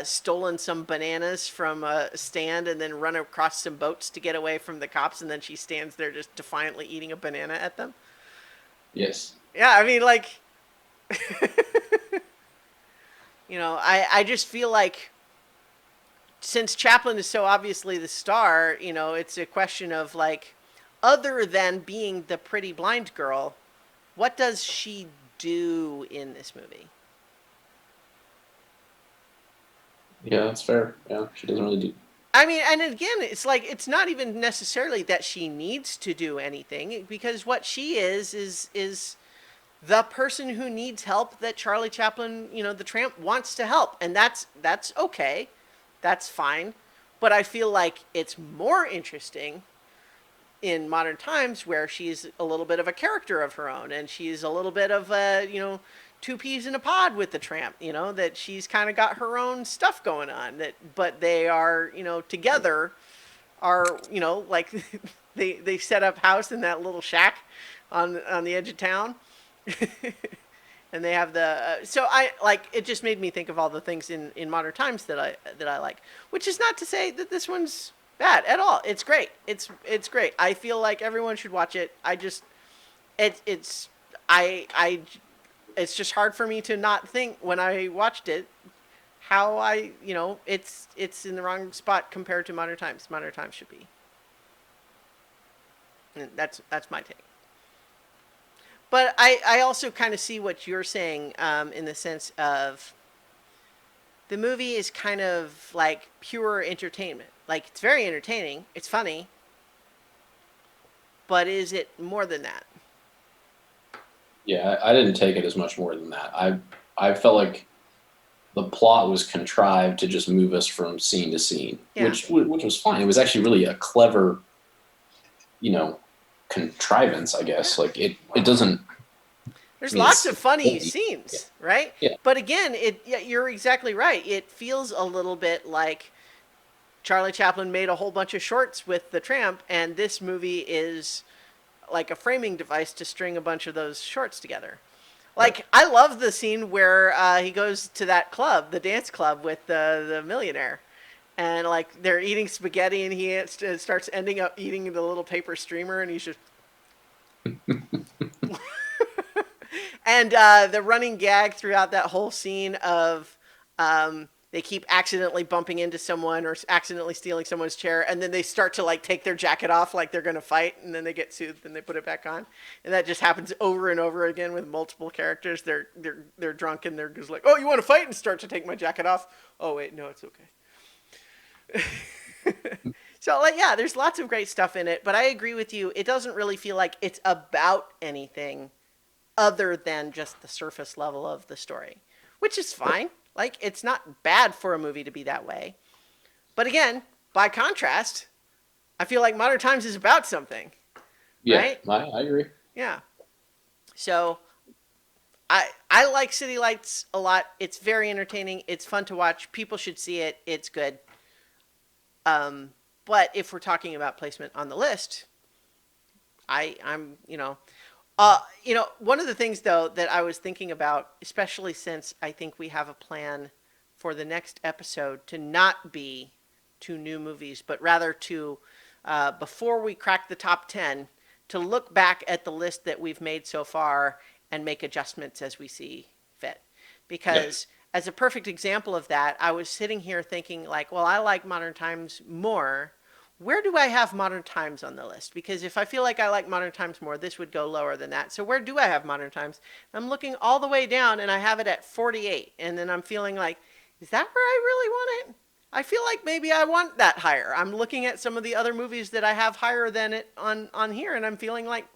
stolen some bananas from a stand and then run across some boats to get away from the cops, and then she stands there just defiantly eating a banana at them. Yes. Yeah, I mean, I just feel like since Chaplin is so obviously the star, it's a question of other than being the pretty blind girl, what does she do in this movie? Yeah, that's fair. Yeah, she doesn't really do. I mean, and again, it's like it's not even necessarily that she needs to do anything because what she is the person who needs help that Charlie Chaplin, the tramp wants to help, and that's okay. That's fine. But I feel like it's more interesting in modern times where she's a little bit of a character of her own and she's a little bit of a, two peas in a pod with the tramp, that she's kind of got her own stuff going on that, but they are, together are, like they set up house in that little shack on the edge of town. And they have the so I like it just made me think of all the things in modern times that I like, which is not to say that this one's bad at all. It's great. It's great. I feel like everyone should watch it. I just it's I it's just hard for me to not think when I watched it how it's in the wrong spot compared to modern times. Modern times should be. And that's my take. But I also kind of see what you're saying in the sense of the movie is kind of like pure entertainment. Like it's very entertaining, it's funny, but is it more than that? Yeah, I didn't take it as much more than that. I felt like the plot was contrived to just move us from scene to scene, Yeah. which was fine. It was actually really a clever, you know, contrivance, I guess. Like it doesn't. There's I mean, lots it's of funny yeah, scenes, right? yeah, But again, yeah, you're exactly right. It feels a little bit like Charlie Chaplin made a whole bunch of shorts with the tramp, and this movie is like a framing device to string a bunch of those shorts together. right. Like I love the scene where he goes to that club, the dance club with the millionaire, and like they're eating spaghetti, and he starts ending up eating the little paper streamer, and he's just and the running gag throughout that whole scene of they keep accidentally bumping into someone or accidentally stealing someone's chair, and then they start to like take their jacket off like they're gonna fight, and then they get soothed and they put it back on, and that just happens over and over again with multiple characters. They're drunk and they're just like, oh, you want to fight, and start to take my jacket off. Oh wait, no, it's okay. So like yeah, there's lots of great stuff in it, but I agree with you. It doesn't really feel like it's about anything other than just the surface level of the story, which is fine. Like, it's not bad for a movie to be that way. But again, by contrast, I feel like Modern Times is about something, Yeah, right? I agree. Yeah. So I like City Lights a lot. It's very entertaining. It's fun to watch. People should see it. It's good. But if we're talking about placement on the list, I'm one of the things though that I was thinking about, especially since I think we have a plan for the next episode to not be two new movies, but rather to, before we crack the top 10, to look back at the list that we've made so far and make adjustments as we see fit. Yep. Because as a perfect example of that, I was sitting here thinking, like, well, I like Modern Times more. Where do I have Modern Times on the list? Because if I feel like I like Modern Times more, this would go lower than that. So where do I have Modern Times? I'm looking all the way down and I have it at 48. And then I'm feeling like, is that where I really want it? I feel like maybe I want that higher. I'm looking at some of the other movies that I have higher than it on here, and I'm feeling like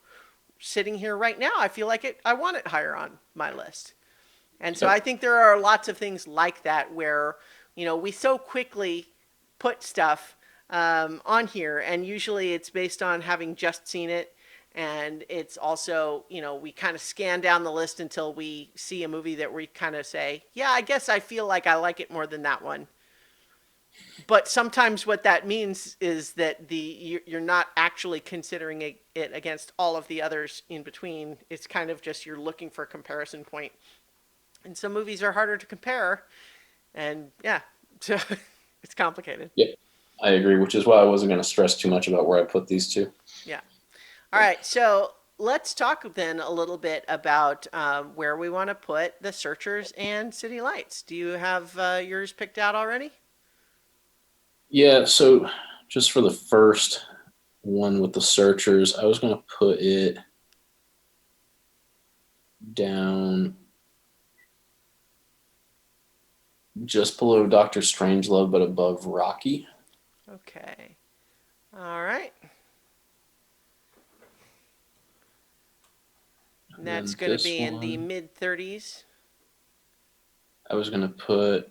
sitting here right now, I feel like I want it higher on my list. And so I Yep. think there are lots of things like that where, we so quickly put stuff on here, and usually it's based on having just seen it. And it's also, we kind of scan down the list until we see a movie that we kind of say, yeah, I guess I feel like I like it more than that one. But sometimes what that means is that you're not actually considering it against all of the others in between. It's kind of just you're looking for a comparison point. And some movies are harder to compare, and yeah, so it's complicated. Yep. I agree, which is why I wasn't going to stress too much about where I put these two. Yeah. All right. So let's talk then a little bit about where we want to put The Searchers and City Lights. Do you have yours picked out already? Yeah, so just for the first one with the searchers, I was going to put it down just below Doctor Strangelove, but above Rocky. Okay. All right. And And that's then going to this be in the one, mid 30s. I was gonna put.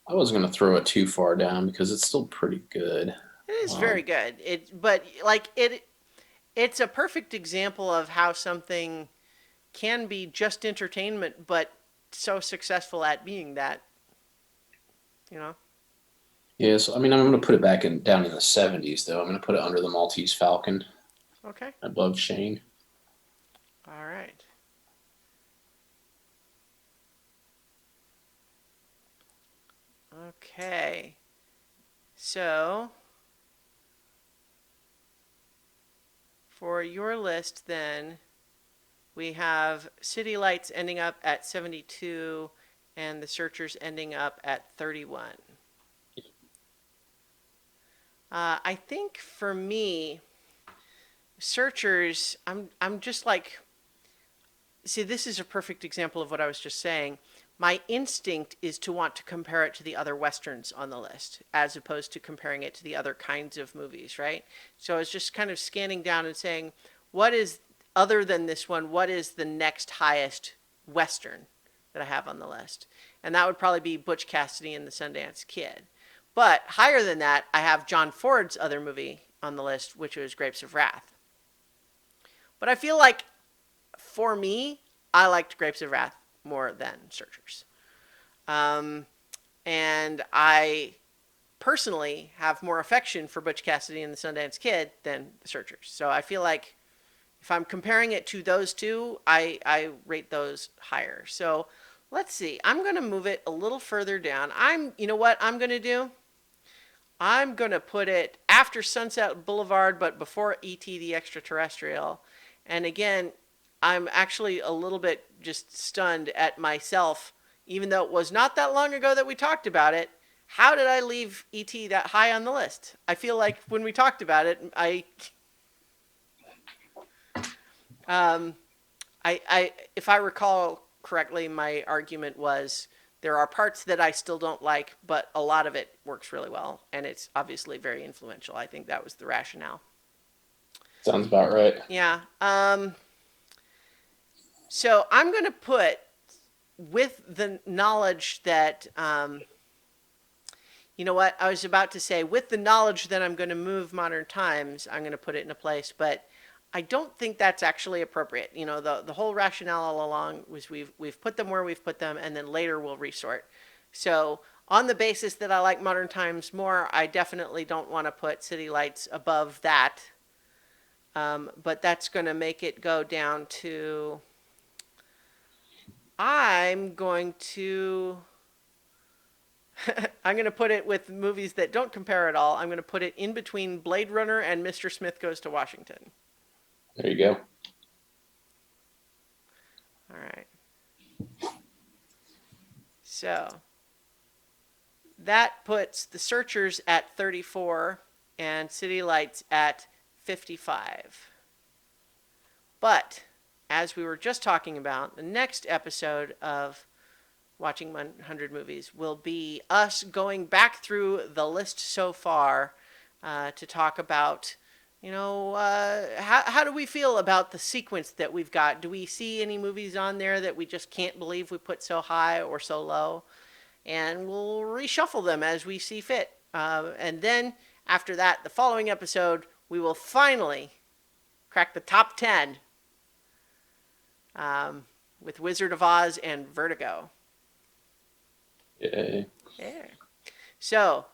I wasn't gonna throw it too far down because it's still pretty good. It is very good. But like it's a perfect example of how something can be just entertainment, but so successful at being that, you know. Yeah, so I mean, I'm gonna put it back in down in the 70s though. I'm gonna put it under the Maltese Falcon, Okay. above Shane. All right. Okay. So for your list, then we have City Lights ending up at 72 and The Searchers ending up at 31. I think for me, Searchers, I'm just like, see, this is a perfect example of what I was just saying. My instinct is to want to compare it to the other westerns on the list, as opposed to comparing it to the other kinds of movies, right? So I was just kind of scanning down and saying, what is, other than this one, what is the next highest western that I have on the list? And that would probably be Butch Cassidy and the Sundance Kid. But higher than that, I have John Ford's other movie on the list, which was Grapes of Wrath. But I feel like for me, I liked Grapes of Wrath more than Searchers. Um, and I personally have more affection for Butch Cassidy and the Sundance Kid than the Searchers. So I feel like if I'm comparing it to those two, I rate those higher. So let's see. I'm going to move it a little further down. You know what I'm going to do? I'm going to put it after Sunset Boulevard, but before E.T. the Extraterrestrial. And again, I'm actually a little bit just stunned at myself, even though it was not that long ago that we talked about it. How did I leave E.T. that high on the list? I feel like when we talked about it, um, if I recall correctly, my argument was there are parts that I still don't like, but a lot of it works really well, and it's obviously very influential. I think that was the rationale. Sounds about right. Yeah. So I'm going to put, with the knowledge that, you know what, I was about to say, with the knowledge that I'm going to move Modern Times, I'm going to put it in a place, but I don't think that's actually appropriate. You know, the whole rationale all along was we've put them where we've put them, and then later we'll resort. So on the basis that I like Modern Times more, I definitely don't want to put City Lights above that. But that's going to make it go down to, I'm going to I'm going to put it with movies that don't compare at all. I'm going to put it in between Blade Runner and Mr. Smith Goes to Washington. There you go. All right. So that puts The Searchers at 34 and City Lights at 55. But as we were just talking about, the next episode of Watching 100 Movies will be us going back through the list so far to talk about, how do we feel about the sequence that we've got? Do we see any movies on there that we just can't believe we put so high or so low? And we'll reshuffle them as we see fit. And then after that, the following episode, we will finally crack the top 10 with Wizard of Oz and Vertigo. Yay. Yeah. So,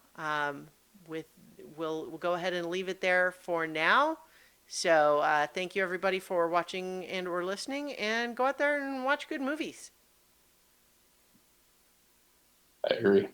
we'll go ahead and leave it there for now. So, thank you everybody for watching and or listening, and go out there and watch good movies. I agree.